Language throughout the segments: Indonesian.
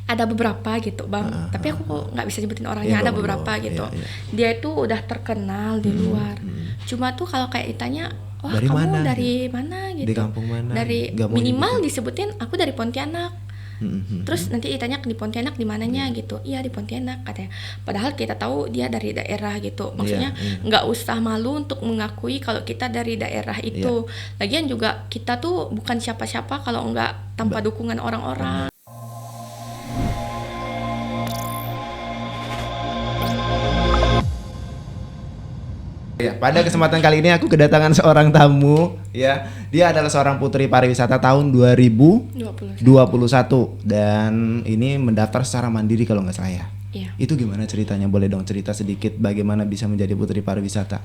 ada beberapa gitu bang, tapi aku nggak bisa nyebutin orangnya. Ada beberapa gitu. Dia itu udah terkenal di luar. Cuma tuh kalau kayak ditanya, wah Dari kamu mana, dari mana gitu? Di kampung mana? Dari Nggak mau minimal nyebutin. disebutin aku dari Pontianak. Terus nanti ditanya di Pontianak di mananya gitu. Iya di Pontianak katanya. Padahal kita tahu dia dari daerah gitu. Maksudnya nggak usah malu untuk mengakui kalau kita dari daerah itu. Lagian juga kita tuh bukan siapa-siapa kalau nggak tanpa dukungan orang-orang. Ya, pada kesempatan kali ini aku kedatangan seorang tamu ya. Dia adalah seorang putri pariwisata tahun 2021 dan ini mendaftar secara mandiri kalau nggak salah ya. Iya. Itu gimana ceritanya? Boleh dong cerita sedikit bagaimana bisa menjadi putri pariwisata?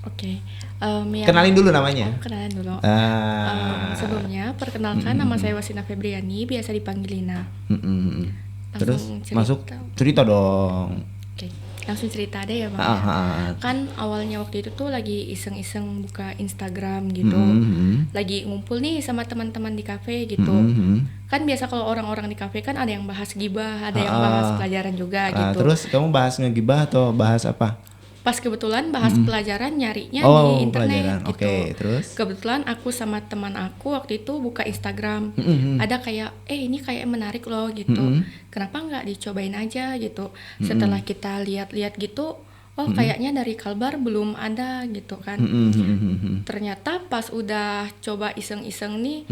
Oke. Kenalin dulu namanya. Kenalan dulu. Ah. Sebelumnya perkenalkan nama saya Wasina Febriani, biasa dipanggil Lina. Terus Langsung masuk cerita dong. Oke, langsung cerita deh ya bang. Kan awalnya waktu itu tuh lagi iseng-iseng buka Instagram gitu, lagi ngumpul nih sama teman-teman di kafe gitu. Kan biasa kalau orang-orang di kafe kan ada yang bahas gibah, ada yang bahas pelajaran juga gitu. Terus kamu bahas ngegibah atau bahas apa? Pas kebetulan bahas pelajaran nyarinya Oh, di internet pelajaran. gitu. Oke, terus? Kebetulan aku sama teman aku waktu itu buka Instagram. Ada kayak ini kayak menarik loh gitu. Kenapa nggak dicobain aja gitu. Setelah kita lihat-lihat gitu, oh kayaknya dari Kalbar belum ada gitu kan. Ternyata pas udah coba iseng-iseng nih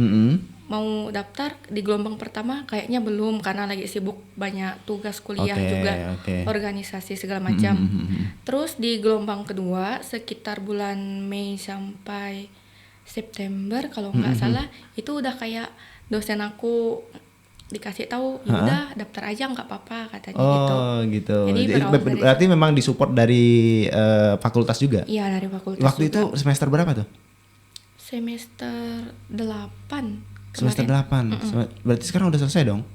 mau daftar di gelombang pertama kayaknya belum karena lagi sibuk banyak tugas kuliah juga, organisasi segala macam. Terus di gelombang kedua sekitar bulan Mei sampai September kalau nggak salah itu udah kayak dosen aku dikasih tahu ya udah daftar aja nggak apa-apa katanya gitu. Jadi Jadi berarti memang disupport dari fakultas juga? Iya dari fakultas. Waktu juga. itu semester berapa tuh? Semester 8. Semester 8. Berarti sekarang udah selesai dong?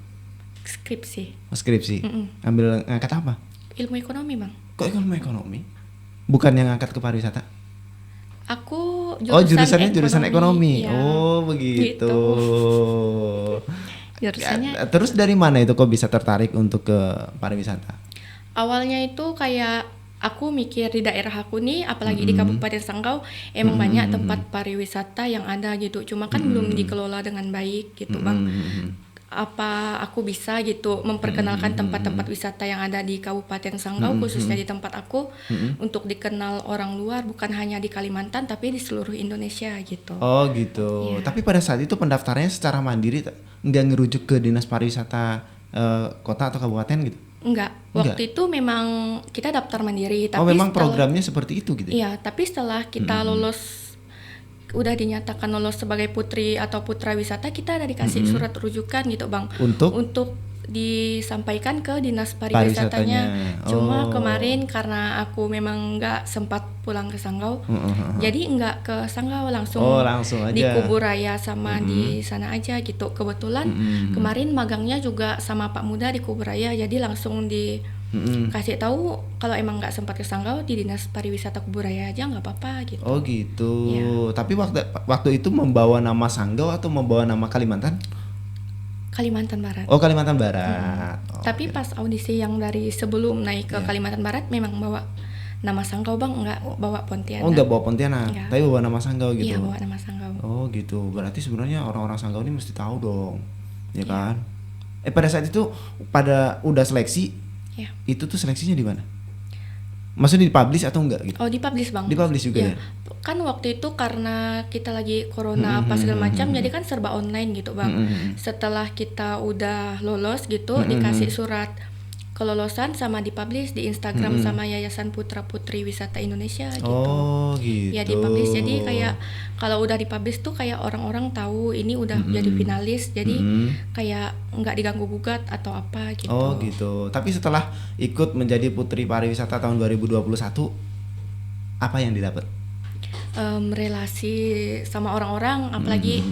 Skripsi. Ambil ngangkat apa? Ilmu ekonomi bang. Kok ilmu ekonomi? Bukan yang ngangkat ke pariwisata? Aku jurusannya jurusan ekonomi. Ya. Oh begitu. Jurusannya. Terus dari mana itu kok bisa tertarik untuk ke pariwisata? Awalnya itu kayak aku mikir di daerah aku nih, apalagi di Kabupaten Sanggau, emang banyak tempat pariwisata yang ada gitu. Cuma kan belum dikelola dengan baik gitu bang. Apa aku bisa gitu memperkenalkan tempat-tempat wisata yang ada di Kabupaten Sanggau, khususnya di tempat aku, untuk dikenal orang luar, bukan hanya di Kalimantan tapi di seluruh Indonesia gitu. Oh gitu. Tapi pada saat itu pendaftarannya secara mandiri, nggak ngerujuk ke dinas pariwisata kota atau kabupaten gitu? Enggak. Waktu itu memang kita daftar mandiri. Tapi memang programnya seperti itu gitu? Iya, tapi setelah kita lulus, udah dinyatakan lolos sebagai putri atau putra wisata, kita ada dikasih surat rujukan gitu bang. Untuk disampaikan ke dinas pariwisatanya. Cuma kemarin karena aku memang nggak sempat pulang ke Sanggau, jadi nggak ke Sanggau, langsung aja di Kuburaya sama di sana aja gitu. Kebetulan kemarin magangnya juga sama Pak Muda di Kuburaya, jadi langsung kasih tahu kalau emang nggak sempat ke Sanggau di dinas pariwisata Kuburaya aja nggak apa-apa gitu. Oh gitu. Ya. Tapi waktu itu membawa nama Sanggau atau membawa nama Kalimantan? Kalimantan Barat. Oh Kalimantan Barat. Tapi pas audisi yang dari sebelum naik ke Kalimantan Barat memang bawa nama Sanggau bang, nggak bawa Pontianak. Oh nggak bawa Pontianak, tapi bawa nama Sanggau gitu. Iya bawa nama Sanggau. Oh gitu. Berarti sebenarnya orang-orang Sanggau ini mesti tahu dong, ya kan? Pada saat itu udah seleksi, itu tuh seleksinya di mana? Maksudnya dipublish atau enggak gitu? Oh dipublish bang. Dipublish juga ya? Kan waktu itu karena kita lagi corona apa segala macam, jadi kan serba online gitu bang. Setelah kita udah lolos gitu, dikasih surat kelolosan sama dipublish di Instagram sama Yayasan Putra Putri Wisata Indonesia gitu. Oh gitu. Ya dipublish, jadi kayak kalau udah dipublish tuh kayak orang-orang tahu ini udah jadi finalis, jadi kayak nggak diganggu gugat atau apa gitu. Oh gitu. Tapi setelah ikut menjadi Putri Pariwisata tahun 2021, apa yang didapat? Relasi sama orang-orang, apalagi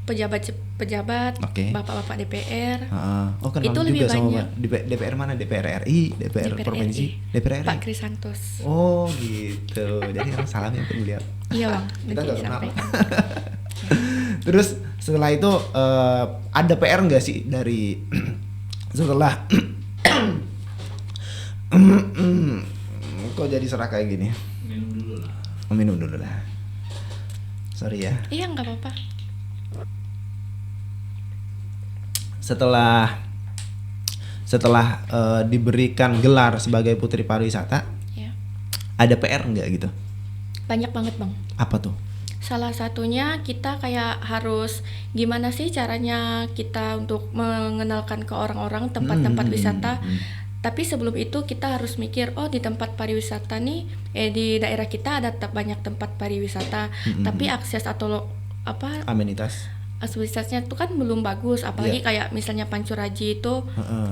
pejabat, bapak-bapak DPR. Oh kenal itu juga lebih sama banyak. DPR mana? DPR RI, DPR provinsi, DPR RI. Pak Krisantos. Oh gitu. Jadi salam yang beliau. Iya bang. Kita nggak kenal. Terus setelah itu ada PR nggak sih dari setelah kok jadi serak kayak gini? Minum dulu lah. Sorry ya. Iya, nggak apa-apa. Setelah diberikan gelar sebagai Putri Pariwisata, Ya. ada PR nggak gitu? Banyak banget, Bang. Apa tuh? Salah satunya kita kayak harus gimana sih caranya kita untuk mengenalkan ke orang-orang tempat-tempat wisata. Tapi sebelum itu kita harus mikir, oh di tempat pariwisata nih, di daerah kita ada banyak tempat pariwisata, tapi akses atau fasilitasnya itu kan belum bagus, apalagi kayak misalnya Pancuraji itu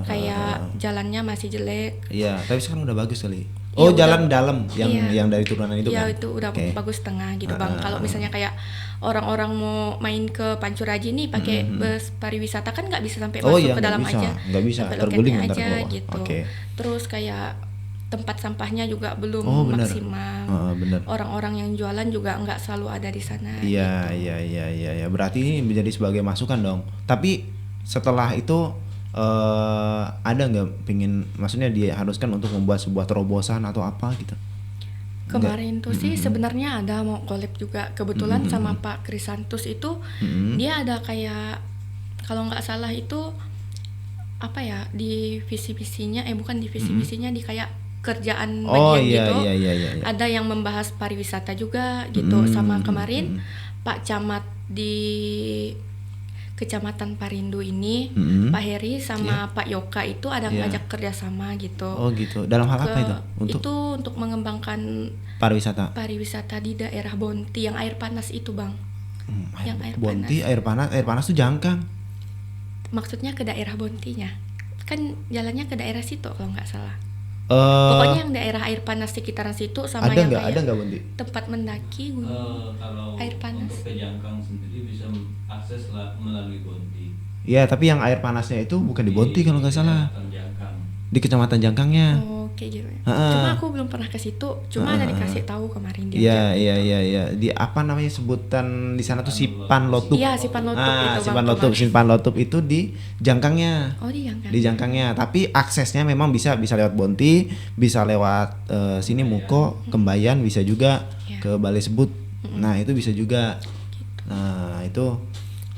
kayak jalannya masih jelek. Iya, tapi sekarang udah bagus kali. Oh, ya, jalan dalam yang dari turunan itu kan? Iya, itu udah bagus setengah gitu, Bang. Kalau misalnya kayak orang-orang mau main ke Pancuraji nih pakai bus pariwisata kan nggak bisa sampai masuk ke dalam aja. Nggak bisa, sampai terguling aja gitu. Terus kayak tempat sampahnya juga belum maksimal. Orang-orang yang jualan juga nggak selalu ada di sana. Iya. Berarti ini menjadi sebagai masukan dong. Tapi setelah itu ada nggak maksudnya diharuskan untuk membuat sebuah terobosan atau apa gitu? Kemarin tuh sih sebenarnya ada mau collab juga kebetulan sama Pak Krisantus itu dia ada kayak kalau nggak salah itu apa ya di visi-visinya bukan di visi-visinya di kayak kerjaan bagian gitu. Iya. Ada yang membahas pariwisata juga gitu sama kemarin Pak Camat di Kecamatan Parindu ini, Pak Heri sama Pak Yoka itu ada ngajak kerjasama gitu. Oh gitu. Dalam hal apa itu? Untuk mengembangkan pariwisata di daerah Bonti yang air panas itu, Bang. Yang air Bonti, panas. air panas tuh Jangkang. Maksudnya ke daerah Bontinya. Kan jalannya ke daerah situ kalau nggak salah. Pokoknya yang daerah air panas sekitaran situ sama ada yang ada nggak Bonti? Tempat mendaki gunung air panas. Untuk ke Jangkang sendiri bisa akses melalui Bonti. Iya, tapi yang air panasnya itu bukan di Bonti kalau nggak salah. Di Kecamatan Jangkangnya. Oh, kayak gitu. Cuma aku belum pernah ke situ. Cuma ada dikasih tahu kemarin dia. Iya. Di apa namanya sebutan di sana tuh Sipan Lotup. Iya, Sipan Lotup itu. Sipan Lotup itu di Jangkangnya. Oh, di Jangkang. Di Jangkangnya, tapi aksesnya memang bisa lewat Bonti, bisa lewat sini Muko, Kembayan, bisa juga ke Balai Sebut. Nah, itu bisa juga. Nah, itu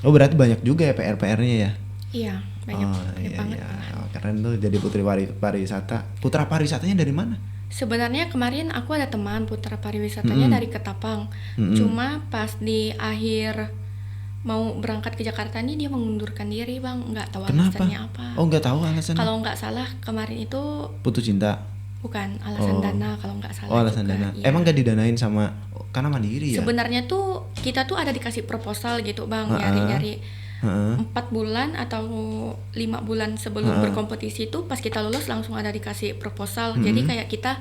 berarti banyak juga ya PR-PR-nya ya. Iya, banyak banget. Keren tuh jadi Putri Pariwisata. Putra Pariwisatanya dari mana? Sebenarnya kemarin aku ada teman putra pariwisatanya dari Ketapang. Cuma pas di akhir mau berangkat ke Jakarta nih dia mengundurkan diri, Bang. Nggak tahu alasannya apa. Oh, nggak tahu alasannya. Kalau nggak salah kemarin itu putus cinta. Bukan, alasan dana kalau nggak salah. Oh, alasan dana. Iya. Emang nggak didanain sama karena mandiri ya? Sebenarnya tuh kita tuh ada dikasih proposal gitu, Bang, nyari-nyari 4 bulan atau 5 bulan sebelum berkompetisi itu pas kita lulus langsung ada dikasih proposal. Jadi kayak kita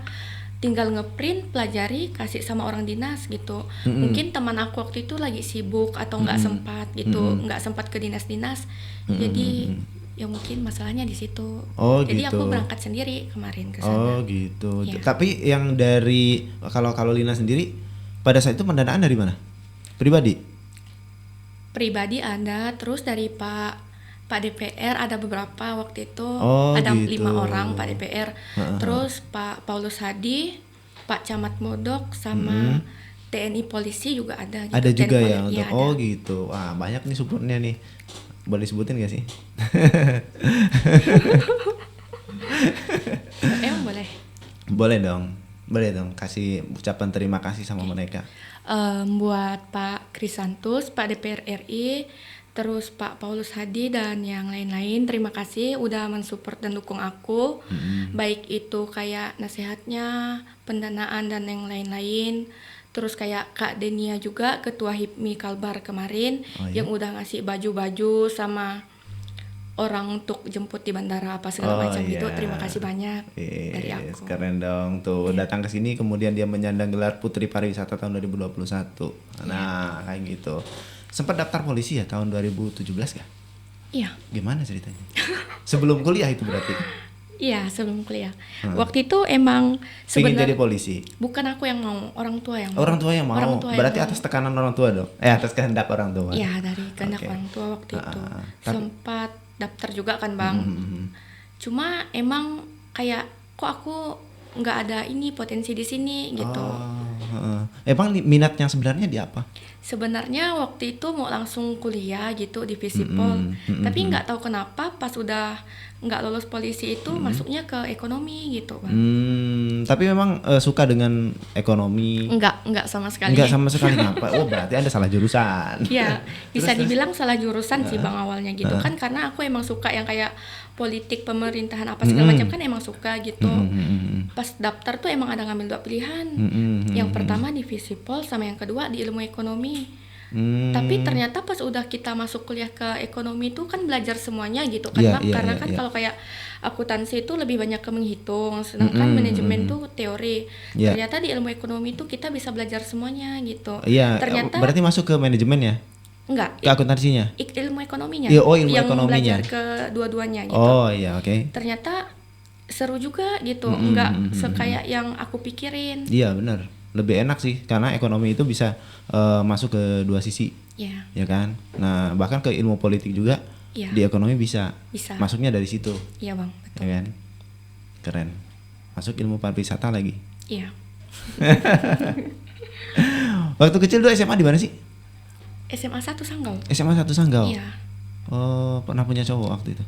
tinggal ngeprint, pelajari, kasih sama orang dinas gitu. Mungkin teman aku waktu itu lagi sibuk atau nggak sempat gitu, nggak sempat ke dinas-dinas. Jadi ya mungkin masalahnya di situ. Jadi aku berangkat sendiri kemarin ke sana. Oh gitu. Ya. Tapi yang dari kalau Lina sendiri pada saat itu pendanaan dari mana? Pribadi ada, terus dari Pak DPR ada beberapa waktu itu, ada gitu. 5 orang Pak DPR, terus Pak Paulus Hadi, Pak Camat Modok sama TNI Polisi juga ada. Gitu. Ada juga ya untuk ada. Gitu. Wah banyak nih supportnya nih. Boleh sebutin gak sih? Emang boleh? Boleh dong. Kasih ucapan terima kasih sama mereka. Buat Pak Krisantus, Pak DPR RI, terus Pak Paulus Hadi dan yang lain-lain, terima kasih udah mensupport dan dukung aku, baik itu kayak nasihatnya, pendanaan dan yang lain-lain. Terus kayak Kak Denia juga, Ketua HIPMI Kalbar kemarin, yang udah ngasih baju-baju sama orang untuk jemput di bandara apa segala macam gitu. Terima kasih banyak dari aku. Keren dong tuh datang ke sini kemudian dia menyandang gelar Putri Pariwisata tahun 2021. Nah, kayak gitu. Sempat daftar polisi ya tahun 2017 kah? Iya. Gimana ceritanya? Sebelum kuliah itu berarti? Iya, sebelum kuliah. Waktu itu emang sebenarnya jadi polisi. Bukan aku yang mau, orang tua yang mau. Orang tua yang mau. Berarti atas tekanan orang tua dong. Atas kehendak orang tua. Iya, dari kehendak orang tua waktu itu. Sempat daftar juga kan, Bang. Cuma emang kayak kok aku nggak ada ini potensi di sini gitu. Emang minatnya sebenarnya di apa? Sebenarnya waktu itu mau langsung kuliah gitu di Visipol, tapi nggak tahu kenapa pas udah nggak lolos polisi itu masuknya ke ekonomi gitu, Bang. Tapi memang suka dengan ekonomi? Enggak sama sekali. Enggak sama sekali, kenapa? Oh berarti Anda salah jurusan. Iya, bisa dibilang salah jurusan sih Bang awalnya gitu kan, karena aku emang suka yang kayak politik pemerintahan apa segala macam kan emang suka gitu. Pas daftar tuh emang ada ngambil 2 pilihan. Yang pertama di Visipol sama yang kedua di ilmu ekonomi. Tapi ternyata pas udah kita masuk kuliah ke ekonomi itu kan belajar semuanya gitu kan Bang, karena kan kalau kayak akuntansi itu lebih banyak ke menghitung, sedangkan manajemen tuh teori. Ternyata di ilmu ekonomi itu kita bisa belajar semuanya gitu. Ternyata berarti masuk ke manajemen ya? Enggak, ke akuntansinya? Ilmu ekonominya. Ilmu yang ekonominya. Belajar ke dua-duanya gitu. Oh iya, oke. Ternyata seru juga gitu, enggak sekayak yang aku pikirin. Iya benar, lebih enak sih karena ekonomi itu bisa masuk ke dua sisi, ya kan. Nah bahkan ke ilmu politik juga di ekonomi bisa masuknya dari situ. Iya Bang, betul. Ya kan, keren. Masuk ilmu pariwisata lagi. Iya. Waktu kecil tuh SMA di mana sih? SMA 1 Sanggau. SMA 1 Sanggau. Iya. Oh pernah punya cowok waktu itu?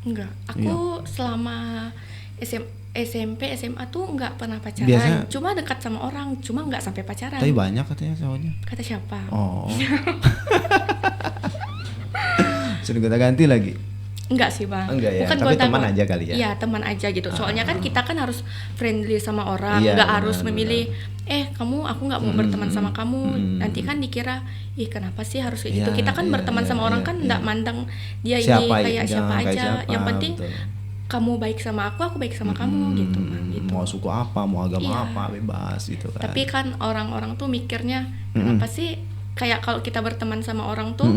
Enggak, aku selama SMP, SMA tuh nggak pernah pacaran. Biasa, cuma dekat sama orang, cuma nggak sampai pacaran. Tapi banyak katanya cowoknya. Kata siapa? Oh. Sudah kita ganti lagi. Enggak sih Bang. Enggak ya, bukan tapi teman aja kali ya. Iya teman aja gitu. Soalnya kan kita kan harus friendly sama orang, nggak harus memilih. Kamu aku nggak mau berteman sama kamu. Nanti kan dikira, kenapa sih harus kayak gitu? Kita kan berteman sama orang kan nggak mandang dia siapa, ini kayak siapa aja. Yang penting betul. Kamu baik sama aku baik sama kamu gitu Bang. Gitu. Mau suku apa, mau agama apa, bebas gitu kan. Tapi kan orang-orang tuh mikirnya kenapa sih kayak kalau kita berteman sama orang tuh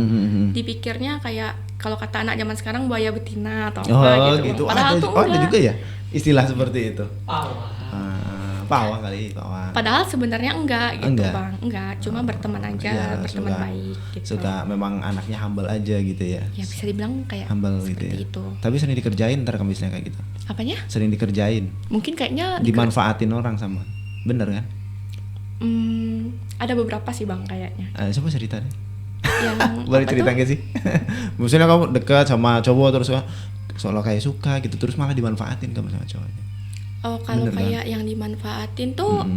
dipikirnya kayak kalau kata anak zaman sekarang buaya betina atau apa gitu. Padahal tuh ada juga ya istilah seperti itu. Pawang kali, pawang. Padahal sebenarnya enggak gitu Bang. Enggak, cuma berteman aja, berteman baik gitu. Suka memang anaknya humble aja gitu ya. Ya bisa dibilang kayak humble gitu ya. Itu. Tapi sering dikerjain ntar kamisnya kayak gitu. Apanya? Sering dikerjain. Mungkin kayaknya dimanfaatin orang sama. Bener kan? Ada beberapa sih Bang kayaknya. Coba cerita deh. Yang boleh cerita nggak sih? Maksudnya kamu dekat sama cowok terus soalnya kayak suka gitu terus malah dimanfaatin kamu sama cowoknya. Oh kalau kayak yang dimanfaatin tuh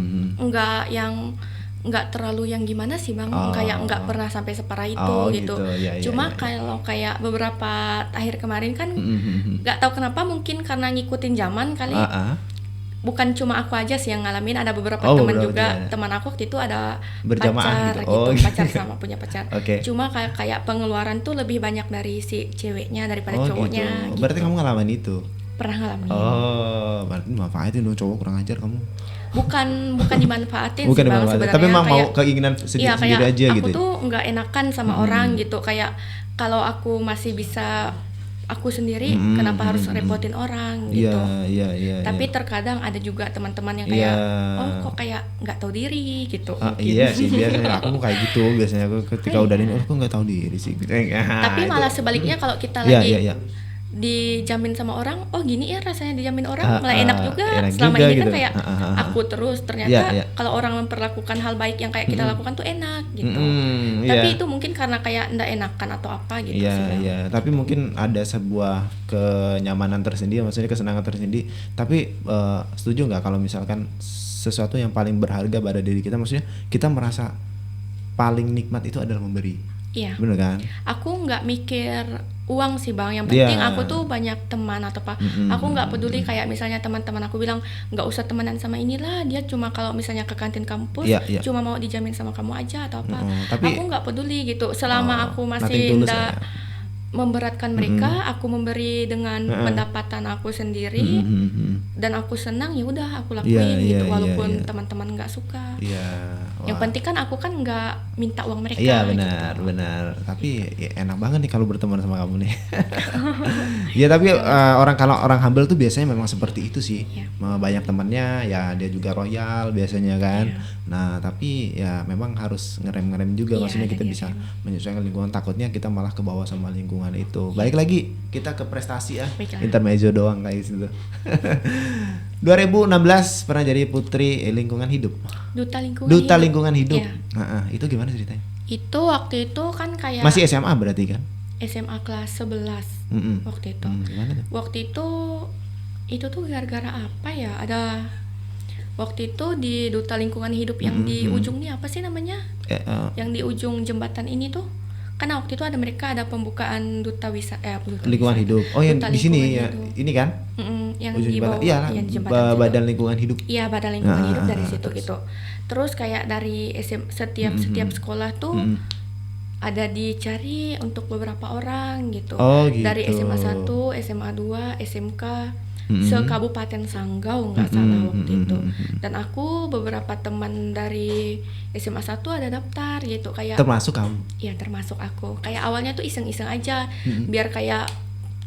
nggak terlalu yang gimana sih Bang, kayak nggak pernah sampai separah itu gitu. Cuma kalau kayak beberapa akhir kemarin kan nggak tahu kenapa mungkin karena ngikutin zaman kali. Bukan cuma aku aja sih yang ngalamin, ada beberapa teman juga. Teman aku waktu itu ada berjamaah pacar gitu. Pacar sama punya pacar. Cuma kayak pengeluaran tuh lebih banyak dari si ceweknya daripada cowoknya. Gitu. Berarti kamu ngalamin itu? Pernah ngalamin. Berarti manfaatin dong cowok kurang ajar kamu. Bukan dimanfaatin sih Bang sebenarnya. Tapi memang mau keinginan sendiri aja aku gitu. Aku tuh nggak enakan sama orang gitu. Kayak kalau aku masih bisa aku sendiri, kenapa harus repotin orang gitu. Iya. Tapi terkadang ada juga teman-teman yang kayak, kok kayak nggak tahu diri gitu. Iya sih biasanya aku kayak gitu. Biasanya aku ketika udah ini, aku nggak tahu diri sih. Tapi malah sebaliknya kalau kita lagi dijamin sama orang, gini ya rasanya dijamin orang, malah enak juga. Selama ini kan gitu. Kayak aku terus ternyata kalau orang memperlakukan hal baik yang kayak kita lakukan tuh enak gitu. Tapi itu mungkin karena kayak ndak enakan atau apa gitu sih. Iya, tapi mungkin ada sebuah kenyamanan tersendiri, maksudnya kesenangan tersendiri. Tapi setuju nggak kalau misalkan sesuatu yang paling berharga pada diri kita, maksudnya kita merasa paling nikmat itu adalah memberi. Iya. Bener kan? Aku nggak mikir uang sih Bang, yang penting aku tuh banyak teman atau apa. Aku nggak peduli kayak misalnya teman-teman aku bilang nggak usah temenan sama inilah, dia cuma kalau misalnya ke kantin kampus cuma mau dijamin sama kamu aja atau apa. Tapi aku nggak peduli gitu selama aku masih nggak memberatkan mereka. Aku memberi dengan pendapatan aku sendiri, dan aku senang ya udah aku Iya, lakuin iya, gitu iya, walaupun iya. teman-teman nggak suka. Iya. Yang Wah. penting kan aku kan nggak minta uang mereka. Iya benar gitu. benar. Tapi ya, enak banget nih kalau berteman sama kamu nih. Ya tapi kalau orang humble tuh biasanya memang seperti itu sih. Iya. Banyak temannya ya dia juga royal biasanya kan. Iya. Nah tapi ya memang harus ngerem juga, Iya, maksudnya ada kita bisa ngerem. menyesuaikan lingkungan, takutnya kita malah ke bawah sama lingkungan itu. Baik lagi kita ke prestasi ya. Baiklah. Intermezzo doang kayak gitu. 2016 pernah jadi putri lingkungan hidup. Duta Lingkungan hidup. Iya. Itu gimana ceritanya? Itu waktu itu kan kayak Masih SMA berarti kan? SMA kelas 11 Mm-mm. waktu itu. Gimana tuh? Waktu itu tuh gara-gara apa ya? Ada waktu itu di Duta Lingkungan Hidup yang di ujung nih apa sih namanya? Yang di ujung jembatan ini tuh. Karena waktu itu mereka ada pembukaan duta wisata Lingkungan hidup. Oh yang Duta di sini Lingkungan ya, Hidup. ini kan? Yang Ujung di jembatan. bawah, Iya, yang di jembatan situ. Badan Lingkungan Hidup. Iya, Badan Lingkungan Hidup dari situ terus. gitu. Terus kayak dari setiap sekolah tuh ada dicari untuk beberapa orang gitu. Oh, gitu. Dari SMA 1, SMA 2, SMK, se-Kabupaten Sanggau nggak salah waktu itu. Dan aku beberapa teman dari SMA 1 ada daftar gitu kayak. Termasuk kamu. Iya, termasuk aku. Kayak awalnya tuh iseng-iseng aja biar kayak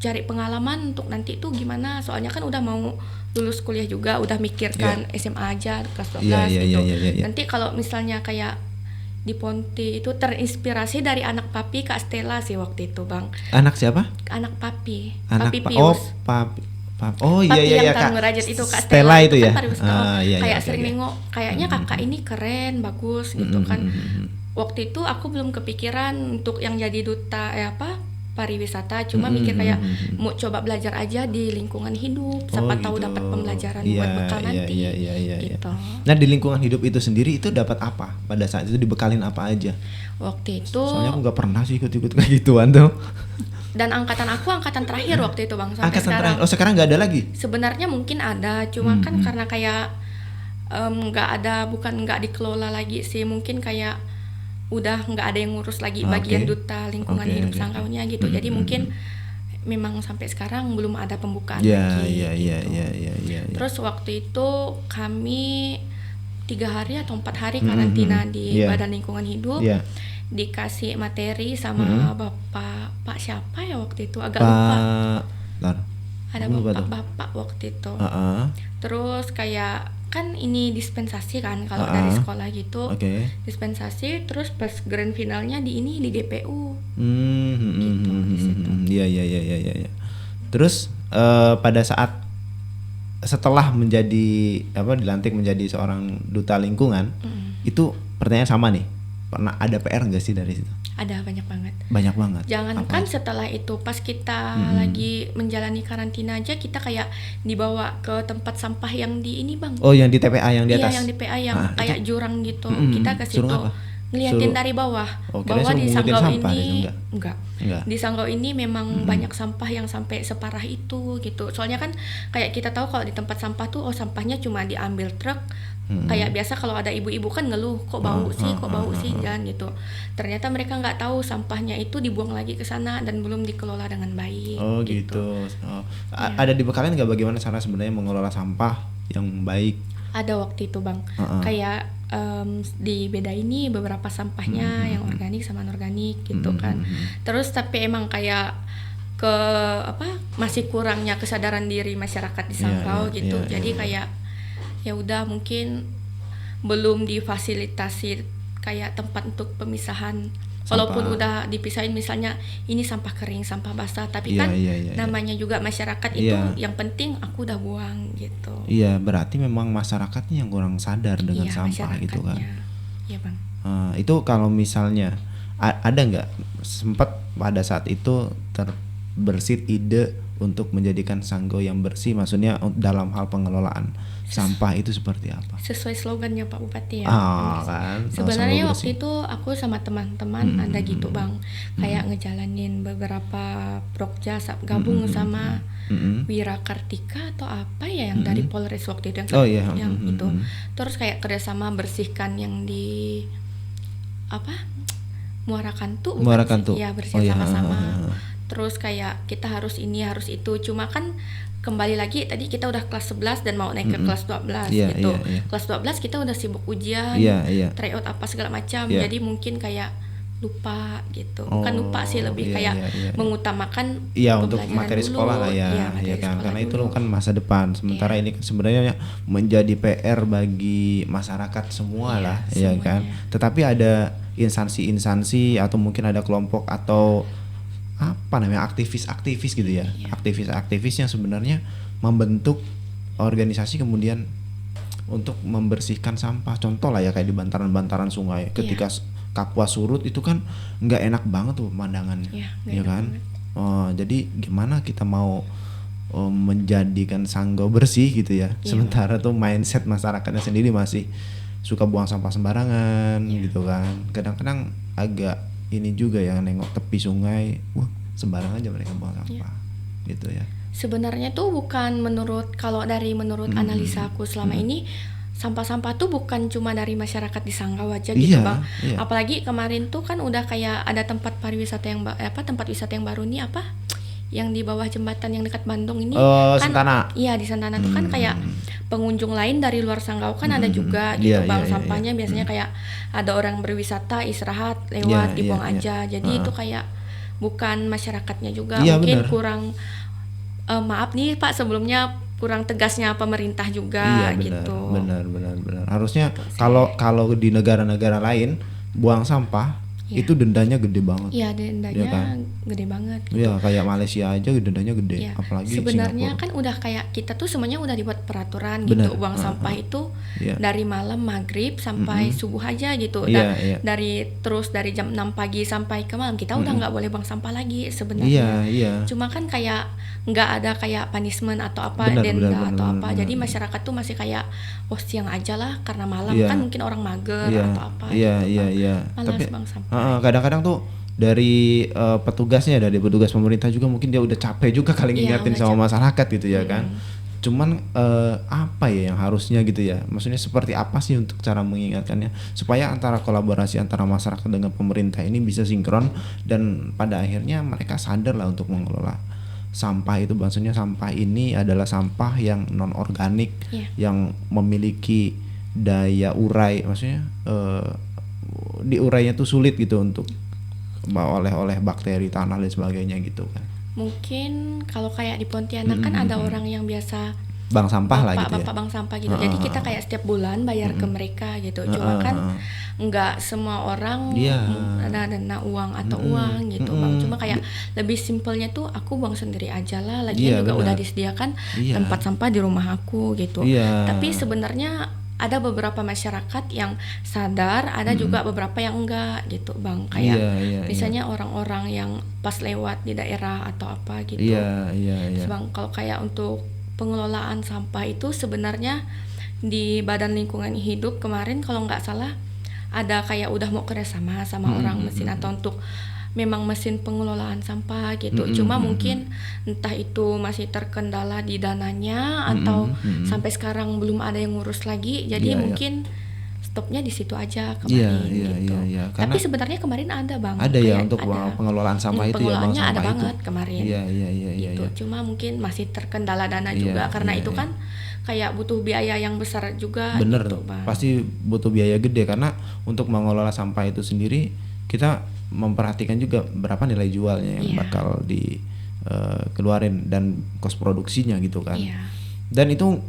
cari pengalaman untuk nanti tuh gimana. Soalnya kan udah mau lulus kuliah juga, udah mikirkan SMA aja kelas 12 gitu. Iya. Nanti kalau misalnya kayak di Ponti itu terinspirasi dari anak papi Kak Stella sih waktu itu, Bang. Anak siapa? Anak papi. Anak Papi Oh, Pius. papi. Oh Papi iya yang Kak. ngerajut itu Kak Stella itu ya. kan pariwisata. Iya, Kayak oke, sering oke. nengok kayaknya kakak ini keren, bagus gitu kan. Waktu itu aku belum kepikiran untuk yang jadi duta pariwisata, cuma mikir kayak mau coba belajar aja di lingkungan hidup, siapa tahu gitu. dapat pembelajaran Iya, buat bekal nanti. Iya. Gitu. Nah di lingkungan hidup itu sendiri itu dapat apa? Pada saat itu dibekalin apa aja? Waktu itu Soalnya aku nggak pernah sih ikut-ikut kayak gituan tuh. dan angkatan aku angkatan terakhir waktu itu, Bang, sampai Angkatan sekarang. terakhir. Oh sekarang nggak ada lagi? Sebenarnya mungkin ada, cuma kan karena kayak nggak dikelola lagi sih, mungkin kayak udah nggak ada yang ngurus lagi bagian duta lingkungan hidup Sanggaunya gitu. Jadi mungkin memang sampai sekarang belum ada pembukaan lagi. Iya. Terus waktu itu kami 3 hari atau 4 hari karantina di Iya. Badan Lingkungan Hidup. Iya. Dikasih materi sama Pak siapa ya waktu itu, agak lupa. Ada bapak waktu itu. Terus kayak kan ini dispensasi kan kalau dari sekolah gitu. Dispensasi, terus pas grand finalnya di GPU. Gitu di situ. Iya. Terus pada saat setelah dilantik menjadi seorang duta lingkungan, itu pertanyaan sama nih. Pernah ada PR nggak sih dari situ? Ada banyak banget. Banyak banget. Jangankan setelah itu, pas kita lagi menjalani karantina aja kita kayak dibawa ke tempat sampah yang di ini, Bang. Oh, yang di TPA yang di atas. Iya, yang di PA yang kayak jurang gitu. Kita ke situ Suruh apa? ngeliatin dari bawah. Kirain Bahwa di suruh Sanggau mungutin sampah, ini itu enggak. Di Sanggau ini memang banyak sampah yang sampai separah itu gitu. Soalnya kan kayak kita tahu kalau di tempat sampah tuh sampahnya cuma diambil truk. Kayak biasa kalau ada ibu-ibu kan ngeluh kok bau sih dan gitu. Ternyata mereka nggak tahu sampahnya itu dibuang lagi ke sana dan belum dikelola dengan baik. Oh gitu. Ada dibekalin nggak bagaimana cara sebenarnya mengelola sampah yang baik? Ada waktu itu, Bang. Kayak di beda ini beberapa sampahnya yang organik sama anorganik gitu kan. Terus tapi emang kayak masih kurangnya kesadaran diri masyarakat di Sanggau gitu. Jadi kayak ya udah mungkin belum difasilitasi kayak tempat untuk pemisahan. Walaupun udah dipisahin misalnya ini sampah kering, sampah basah, tapi kan namanya juga masyarakat itu yang penting aku udah buang gitu. Iya, berarti memang masyarakatnya yang kurang sadar dengan sampah gitu kan. Iya, Bang. Itu kalau misalnya ada nggak sempat pada saat itu terbersit ide untuk menjadikan Sanggau yang bersih, maksudnya dalam hal pengelolaan sampah itu seperti apa? Sesuai slogannya Pak Bupati ya. Kan. Sebenarnya waktu itu aku sama teman-teman ada gitu, Bang. Kayak ngejalanin beberapa prokja gabung sama Wira Kartika atau apa ya yang dari Polres waktu itu yang itu. Terus kayak kerjasama bersihkan yang di Muara Kantu. Muara Kantu. Ya, bersih sama-sama. terus kayak kita harus ini harus itu. Cuma kan kembali lagi tadi kita udah kelas 11 dan mau naik ke kelas 12 Iya, gitu. iya, iya. Kelas 12 kita udah sibuk ujian, Iya. tryout apa segala macam. Iya. Jadi mungkin kayak lupa gitu. Bukan lupa sih, lebih iya, kayak iya. mengutamakan Iya, untuk pembelajaran materi dulu. sekolah lah Iya, ya materi kan, sekolah karena itu dulu. kan masa depan. Sementara ini kan sebenarnya menjadi PR bagi masyarakat semua Iya, lah, ya semuanya. kan. Tetapi ada instansi-instansi atau mungkin ada kelompok atau apa namanya aktivis-aktivis gitu ya, Iya. aktivis-aktivis yang sebenarnya membentuk organisasi kemudian untuk membersihkan sampah. Contoh lah ya kayak di bantaran-bantaran sungai, ketika Kapuas surut itu kan nggak enak banget tuh pemandangannya, Iya, nggak ya enak kan. banget. Jadi gimana kita mau menjadikan Sanggau bersih gitu ya, Iya. sementara tuh mindset masyarakatnya sendiri masih suka buang sampah sembarangan gitu kan. Kadang-kadang agak ini juga ya, nengok tepi sungai, wah sembarang aja mereka buang sampah gitu ya. Sebenarnya tuh bukan kalau dari menurut analisa aku selama ini, sampah-sampah tuh bukan cuma dari masyarakat di Sanggau aja gitu Iya, Bang. iya. Apalagi kemarin tuh kan udah kayak ada tempat pariwisata yang tempat wisata yang baru nih yang di bawah jembatan yang dekat Bandung ini kan. Sentana. Iya, di Santana tuh kan kayak pengunjung lain dari luar Sanggau kan ada juga gitu Iya, Bang. iya, iya, Sampahnya biasanya kayak ada orang berwisata istirahat lewat Iya, dibuang iya, iya. aja. Jadi itu kayak bukan masyarakatnya juga, Iya, mungkin benar. kurang maaf nih Pak sebelumnya kurang tegasnya pemerintah juga Iya, gitu. benar. Harusnya kalau di negara-negara lain buang sampah Iya. itu dendanya gede banget. Iya, dendanya Iya kan? gede banget gitu. Iya, kayak Malaysia aja dendanya gede, Iya. apalagi Sebenarnya Singapura. kan udah kayak kita tuh semuanya udah dibuat peraturan Benar. gitu, buang sampah itu Iya. dari malam maghrib sampai subuh aja gitu. Iya, iya. Dari jam 6 pagi sampai ke malam kita udah nggak boleh buang sampah lagi sebenarnya. Iya. Cuma kan kayak nggak ada kayak punishment atau apa, Benar, denda benar, atau benar, apa. benar. Jadi masyarakat tuh masih kayak siang aja lah karena malam Iya. kan mungkin orang mager Iya, atau apa iya, gitu, Bang. iya. Malas buang sampah. Kadang-kadang tuh dari petugasnya, dari petugas pemerintah juga mungkin dia udah capek juga kali Iya, ngingetin udah sama capek. masyarakat gitu ya kan. Cuman apa ya yang harusnya gitu ya, maksudnya seperti apa sih untuk cara mengingatkannya supaya antara kolaborasi antara masyarakat dengan pemerintah ini bisa sinkron dan pada akhirnya mereka sadar lah untuk mengelola sampah itu. Maksudnya sampah ini adalah sampah yang non organik, Iya. yang memiliki daya urai, maksudnya diurainya tuh sulit gitu untuk oleh bakteri tanah dan sebagainya gitu kan. Mungkin kalau kayak di Pontianak kan ada orang yang biasa Bank sampah lah gitu ya. bapak bank sampah gitu. Jadi kita kayak setiap bulan bayar ke mereka gitu. Cuma kan nggak semua orang Iya. ada dana uang atau uang gitu Bang. Cuma kayak lebih simpelnya tuh aku buang sendiri aja lah. Lagian Iya, juga benar. udah disediakan Iya. tempat sampah di rumah aku gitu. Iya. Tapi sebenarnya ada beberapa masyarakat yang sadar, ada juga beberapa yang enggak gitu Bang. Kayak Iya. misalnya orang-orang yang pas lewat di daerah atau apa gitu. Iya. Bang, kalau kayak untuk pengelolaan sampah itu sebenarnya di Badan Lingkungan Hidup kemarin kalau nggak salah ada kayak udah mau kerjasama sama orang mesin atau untuk memang mesin pengelolaan sampah gitu. Cuma mungkin entah itu masih terkendala di dananya atau sampai sekarang belum ada yang ngurus lagi. Jadi Iya, mungkin stopnya di situ aja kemarin gitu. Iya. Tapi sebenarnya kemarin ada Bang. Ada ya Kayak untuk ada. pengelolaan sampah itu ya, Bang, Pengelolaannya ada sampah itu. banget kemarin. Iya. Gitu. Cuma mungkin masih terkendala dana Iya, juga karena iya, itu iya. kan kayak butuh biaya yang besar juga. Bener, gitu, Bang. pasti butuh biaya gede karena untuk mengelola sampah itu sendiri kita memperhatikan juga berapa nilai jualnya yang Iya. bakal keluarin dan kos produksinya gitu kan. Iya. Dan itu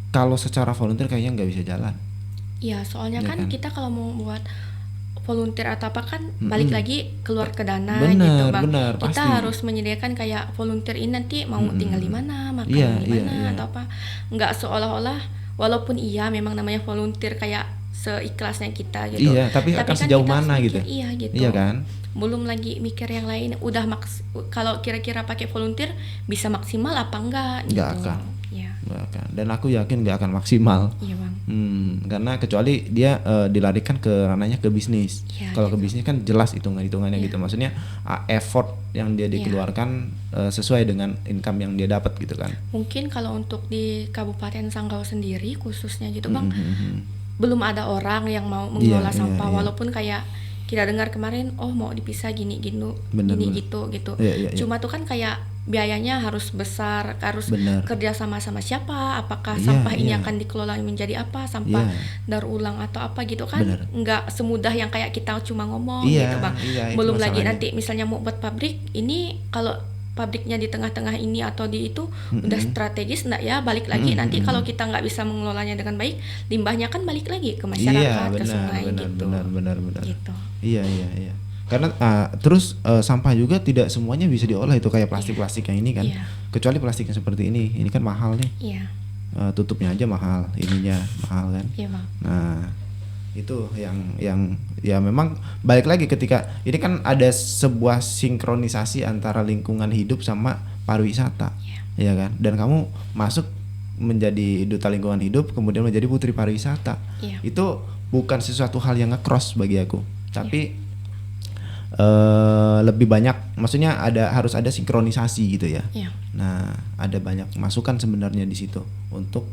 kalau secara volunteer kayaknya nggak bisa jalan. Iya, soalnya Iya kan kan? kita kalau mau buat volunteer atau apa kan balik lagi keluar ke dana Bener, gitu Bang. bener, Kita pasti. harus menyediakan kayak volunteer ini nanti mau tinggal di mana, makan Iya, di mana iya. atau apa. Nggak seolah-olah walaupun iya memang namanya volunteer kayak seikhlasnya kita gitu. Iya, tapi akan kan sejauh kita harus mana mikir, gitu. Iya gitu. Iya kan? Belum lagi mikir yang lain. Udah kalau kira-kira pakai volunteer bisa maksimal apa enggak gitu. Nggak akan. Iya. Nggak akan. Dan aku yakin nggak akan maksimal. Iya, Bang. Karena kecuali dia dilarikan ke ranahnya ke bisnis. Iya, Kalau ke gitu. bisnis kan jelas hitungannya Iya. gitu. Maksudnya effort yang dia Iya. dikeluarkan sesuai dengan income yang dia dapat gitu kan. Mungkin kalau untuk di Kabupaten Sanggau sendiri khususnya gitu Bang, Mhm. belum ada orang yang mau mengelola Iya, sampah iya. walaupun kayak kita dengar kemarin, oh mau dipisah gini gitu, Bener, gini bener. gitu. Iya. Cuma tuh kan kayak biayanya harus besar, harus Bener. kerja sama siapa, apakah Iya, sampah ini iya. akan dikelola menjadi apa, sampah Iya. daur ulang atau apa gitu kan. Bener. Nggak semudah yang kayak kita cuma ngomong Iya, gitu Bang. iya, itu Belum lagi masalahnya. nanti misalnya mau buat pabrik, ini kalau pabriknya di tengah-tengah ini atau di itu udah strategis enggak ya, balik lagi nanti kalau kita nggak bisa mengelolanya dengan baik, limbahnya kan balik lagi ke masyarakat, ke sungai gitu. Benar. Gitu. Iya. Karena terus sampah juga tidak semuanya bisa diolah itu kayak plastik-plastik yang ini kan. Iya. Kecuali plastik yang seperti ini kan mahal nih. Iya. Tutupnya aja mahal, ininya mahal kan. Iya Bang. Nah, itu yang ya memang balik lagi ketika ini kan ada sebuah sinkronisasi antara lingkungan hidup sama pariwisata. Ya kan? Dan kamu masuk menjadi duta lingkungan hidup kemudian menjadi putri pariwisata. Iya. Itu bukan sesuatu hal yang nge-cross bagi aku. Tapi lebih banyak, maksudnya harus ada sinkronisasi gitu ya. Iya. Nah, ada banyak masukan sebenarnya di situ untuk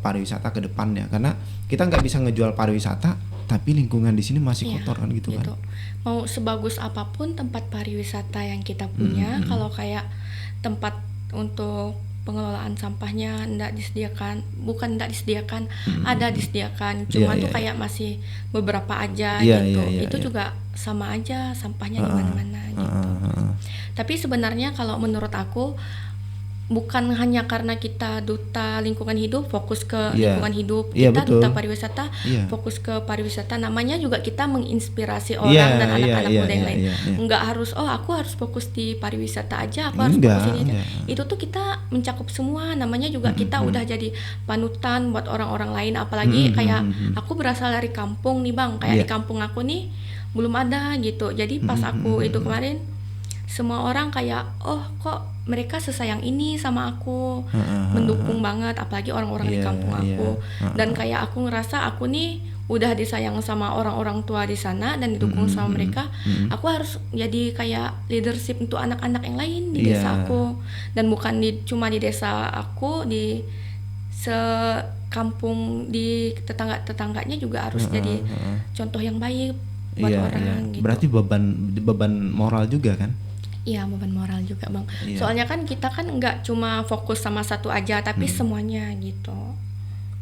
pariwisata ke depannya, karena kita nggak bisa ngejual pariwisata tapi lingkungan di sini masih Iya, kotor kan gitu kan. Mau sebagus apapun tempat pariwisata yang kita punya, kalau kayak tempat untuk pengelolaan sampahnya ndak disediakan, ada disediakan, cuma tuh kayak masih beberapa aja gitu. Itu juga sama aja sampahnya di mana-mana gitu. Tapi sebenarnya kalau menurut aku bukan hanya karena kita duta lingkungan hidup fokus ke lingkungan hidup, kita duta pariwisata fokus ke pariwisata, namanya juga kita menginspirasi orang dan anak-anak muda yang lain. Enggak harus aku harus fokus di pariwisata aja, aku harus fokus ini aja. Itu tuh kita mencakup semua, namanya juga kita udah jadi panutan buat orang-orang lain, apalagi kayak aku berasal dari kampung nih Bang, kayak di kampung aku nih belum ada gitu. Jadi pas aku itu kemarin semua orang kayak kok mereka sesayang ini sama aku, mendukung banget, apalagi orang-orang di kampung aku. Dan kayak aku ngerasa aku nih udah disayang sama orang-orang tua di sana dan didukung sama mereka. Aku harus jadi kayak leadership untuk anak-anak yang lain di desa aku, dan bukan cuma di desa aku, di sekampung, di tetangga-tetangganya juga harus jadi contoh yang baik buat orang gitu. Berarti beban moral juga kan? Iya, beban moral juga Bang. Soalnya kan kita kan nggak cuma fokus sama satu aja, tapi semuanya gitu.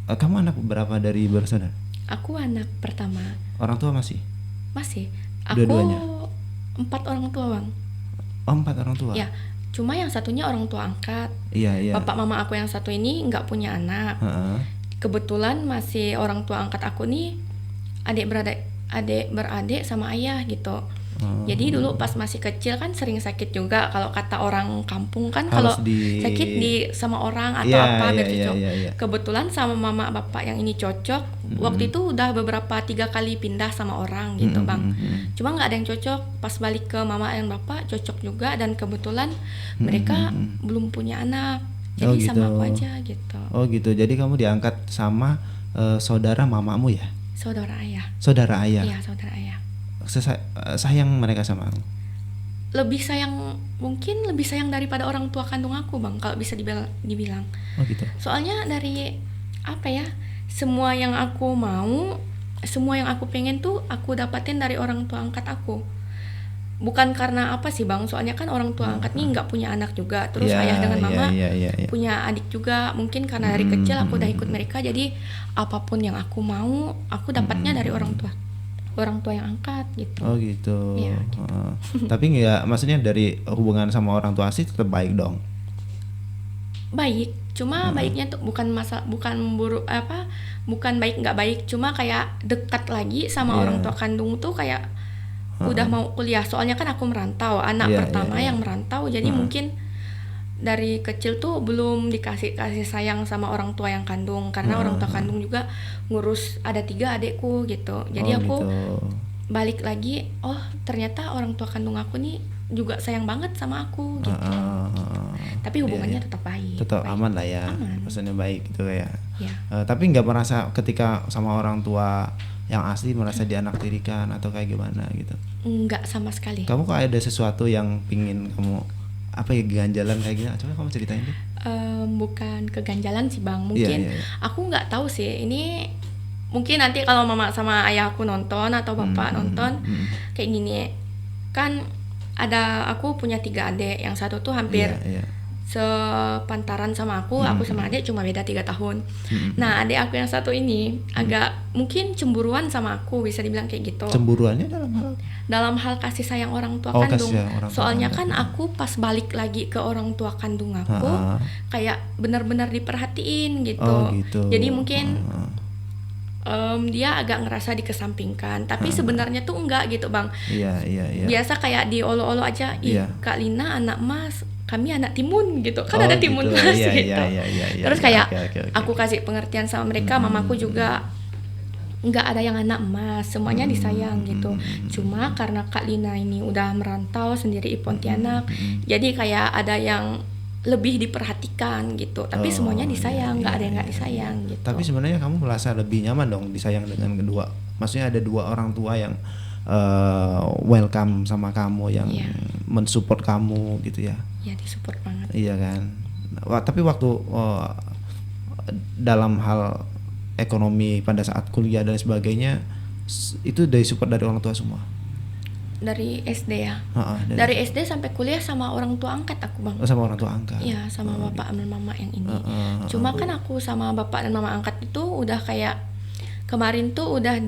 Kamu anak berapa dari bersaudara? Aku anak pertama. Orang tua masih? Masih. Aku Dua-duanya? 4 orang tua Bang. 4 orang tua? Ya, cuma yang satunya orang tua angkat. Iya. Bapak mama aku yang satu ini nggak punya anak. Kebetulan masih orang tua angkat aku nih adik beradik sama ayah gitu. Jadi dulu pas masih kecil kan sering sakit juga, kalau kata orang kampung kan kalau sakit sama orang atau biar cocok. Kebetulan sama mama bapak yang ini cocok. Waktu itu udah beberapa 3 kali pindah sama orang gitu Bang. Cuma nggak ada yang cocok. Pas balik ke mama dan bapak cocok juga, dan kebetulan mereka belum punya anak. Jadi sama aku aja gitu. Oh gitu. Jadi kamu diangkat sama saudara mamamu ya? Saudara ayah. Saudara ayah. Iya, saudara ayah. Sayang mereka sama aku? Mungkin lebih sayang daripada orang tua kandung aku Bang, kalau bisa dibilang. Oh gitu. Soalnya dari semua yang aku mau, semua yang aku pengen tuh aku dapatin dari orang tua angkat aku. Bukan karena apa sih Bang, soalnya kan orang tua angkat nih nggak punya anak juga, terus ayah dengan mama punya adik juga. Mungkin karena dari kecil aku udah ikut mereka, jadi apapun yang aku mau aku dapatnya dari orang tua yang angkat gitu. Oh gitu. Ya, gitu. Tapi nggak, maksudnya dari hubungan sama orang tua sih tetap baik dong? Baik, cuma baiknya tuh bukan buruk bukan baik nggak baik, cuma kayak dekat lagi sama orang tua kandung tuh kayak udah mau kuliah. Soalnya kan aku merantau, anak pertama yang merantau, jadi mungkin dari kecil tuh belum dikasih sayang sama orang tua yang kandung, karena orang tua kandung juga ngurus, ada 3 adekku gitu. Jadi aku balik lagi, ternyata orang tua kandung aku nih juga sayang banget sama aku gitu. Tapi hubungannya tetap baik. Tetap baik. Aman lah ya. Aman. Maksudnya baik gitu ya. Ya. Tapi nggak merasa ketika sama orang tua yang asli merasa dianaktirikan atau kayak gimana gitu? Enggak sama sekali. Kamu kok ada sesuatu yang pingin kamu ganjalan kayak gini? Coba kamu ceritain deh. Bukan keganjalan sih Bang, mungkin aku nggak tahu sih, ini mungkin nanti kalau mama sama ayahku nonton atau bapak nonton kayak gini, kan aku punya 3 adik, yang satu tuh hampir sepantaran sama aku sama adik cuma beda 3 tahun. Nah adik aku yang satu ini agak mungkin cemburuan sama aku, bisa dibilang kayak gitu. Cemburuannya dalam hal kasih sayang orang tua kandung. Soalnya kan aku pas balik lagi ke orang tua kandung aku kayak benar-benar diperhatiin gitu. Jadi mungkin dia agak ngerasa dikesampingkan, tapi sebenarnya tuh enggak gitu bang. Biasa kayak diolo-olo aja, Kak Lina anak mas, kami anak timun gitu kan, ada timun mas gitu. Terus kayak aku kasih pengertian sama mereka, mamaku juga nggak ada yang anak emas, semuanya disayang gitu. Cuma karena Kak Lina ini udah merantau sendiri di Pontianak, jadi kayak ada yang lebih diperhatikan gitu, tapi semuanya disayang, nggak ada yang nggak disayang gitu. Tapi sebenarnya kamu merasa lebih nyaman dong disayang dengan kedua, maksudnya ada 2 orang tua yang welcome sama kamu, yang mensupport kamu gitu ya. Iya, disupport banget. Iya kan. Tapi waktu dalam hal ekonomi pada saat kuliah dan sebagainya, itu dari support dari orang tua semua? Dari SD ya. Dari SD sampai kuliah sama orang tua angkat aku bang. Sama orang tua angkat. Iya, sama bapak dan mama yang ini. Cuma kan aku sama bapak dan mama angkat itu udah kayak kemarin tuh udah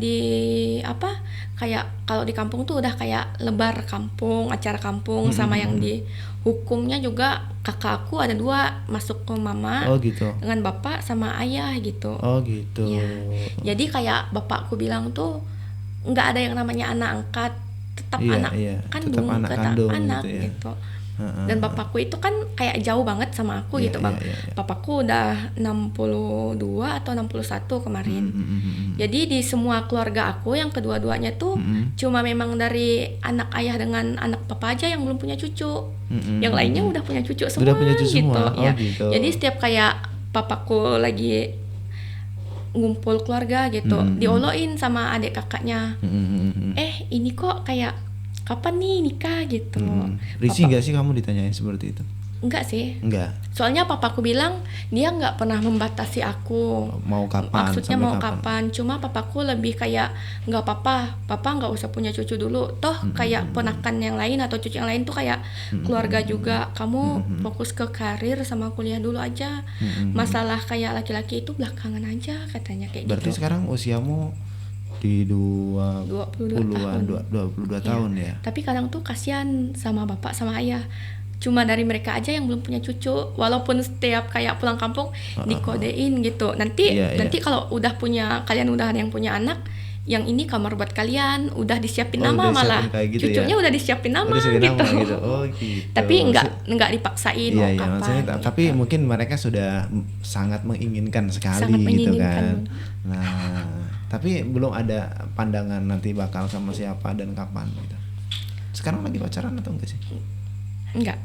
kayak kalau di kampung tuh udah kayak lebar kampung, acara kampung, sama yang di hukumnya juga kakak aku ada 2 masuk ke mama. Gitu. Dengan bapak sama ayah gitu. Gitu. Ya. Jadi kayak bapakku bilang tuh nggak ada yang namanya anak angkat, tetap anak kandung, tetap anak gitu. Dan bapakku itu kan kayak jauh banget sama aku gitu bang. Bapakku udah 62 atau 61 kemarin. Jadi di semua keluarga aku yang kedua-duanya tuh cuma memang dari anak ayah dengan anak papa aja yang belum punya cucu. Yang lainnya udah punya cucu semua, gitu. Gitu. Jadi setiap kayak papaku lagi ngumpul keluarga gitu, dioloin sama adik kakaknya. Ini kok kayak kapan nih nikah gitu. Risih nggak sih kamu ditanyain seperti itu? Enggak sih. Enggak. Soalnya papaku bilang dia nggak pernah membatasi aku. Mau kapan? Maksudnya mau kapan? Cuma papaku lebih kayak nggak apa-apa, papa nggak usah punya cucu dulu. Toh kayak ponakan yang lain atau cucu yang lain tuh kayak keluarga juga. Kamu fokus ke karir sama kuliah dulu aja. Masalah kayak laki-laki itu belakangan aja katanya kayak Berarti gitu. Sekarang usiamu di 22 tahun ya. Tapi kadang tuh kasihan sama bapak sama ayah. Cuma dari mereka aja yang belum punya cucu, walaupun setiap kayak pulang kampung dikodein gitu. Nanti kalau kalian udah ada yang punya anak, yang ini kamar buat kalian, udah disiapin nama, malah gitu cucunya udah disiapin nama gitu. Gitu. Tapi nggak dipaksain mau kapan. Gitu. Tapi mungkin mereka sudah sangat menginginkan sekali sangat gitu menginginkan. Kan. Nah, tapi belum ada pandangan nanti bakal sama siapa dan kapan gitu. Sekarang lagi pacaran atau enggak sih? Enggak.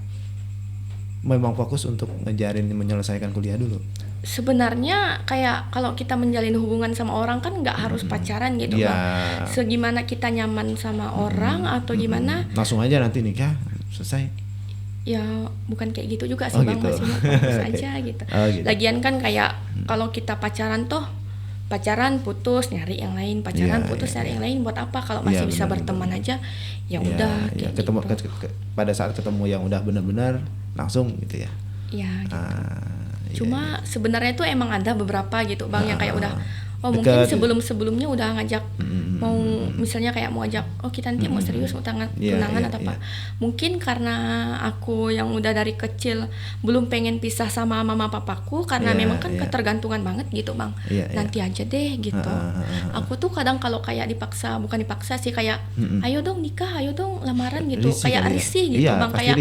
Memang fokus untuk menyelesaikan kuliah dulu. Sebenarnya kayak kalau kita menjalin hubungan sama orang kan nggak harus pacaran gitu bang. Segimana kita nyaman sama orang atau gimana. Langsung aja nanti nikah selesai. Ya bukan kayak gitu juga sih bang, gitu. masih mau fokus aja gitu. Gitu. Lagian kan kayak kalau kita pacaran putus nyari yang lain, putus nyari yang lain, buat apa kalau masih bisa berteman aja ya udah kayak ketemu gitu. Pada saat ketemu yang udah benar-benar langsung gitu ya. Iya gitu. Cuma sebenarnya tuh emang ada beberapa gitu bang yang kayak udah mungkin sebelumnya udah ngajak mau misalnya kayak mau ajak kita nanti mau serius mau tunangan atau apa. Mungkin karena aku yang udah dari kecil belum pengen pisah sama mama papaku karena memang kan ketergantungan banget gitu bang. Nanti aja deh gitu. Aku tuh kadang kalau kayak bukan dipaksa sih, kayak ayo dong nikah, ayo dong lamaran gitu. Kayak risih gitu bang, kayak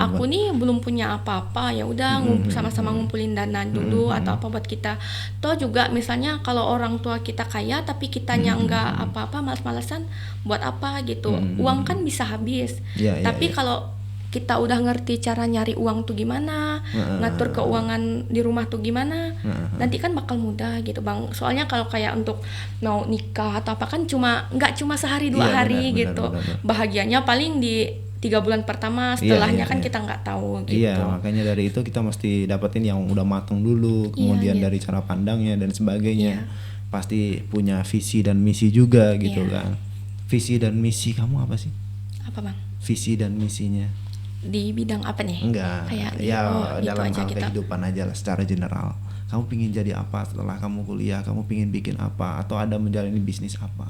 aku nih belum punya apa-apa, ya udah sama-sama ngumpulin dana dulu atau apa buat kita. Toh juga misalnya kalau orang tua kita kaya tapi kitanya nggak apa-apa, malas-malasan, buat apa gitu. Uang kan bisa habis. Tapi kalau kita udah ngerti cara nyari uang tuh gimana, ngatur keuangan di rumah tuh gimana, nanti kan bakal mudah gitu bang. Soalnya kalau kayak untuk mau nikah atau apa kan nggak cuma sehari 2 hari gitu. Bahagianya paling di 3 bulan pertama, setelahnya kan kita nggak tahu gitu. Iya, makanya dari itu kita mesti dapetin yang udah matang dulu, kemudian dari cara pandangnya dan sebagainya. pasti punya visi dan misi juga gitu Iya. kan. Visi dan misi kamu apa sih? Apa bang? Visi dan misinya? Di bidang apa nih? Enggak, Kayak ya gitu dalam aja hal kita. kehidupan aja lah secara general. Kamu pingin jadi apa setelah kamu kuliah? Kamu pingin bikin apa? Atau ada menjalani bisnis apa?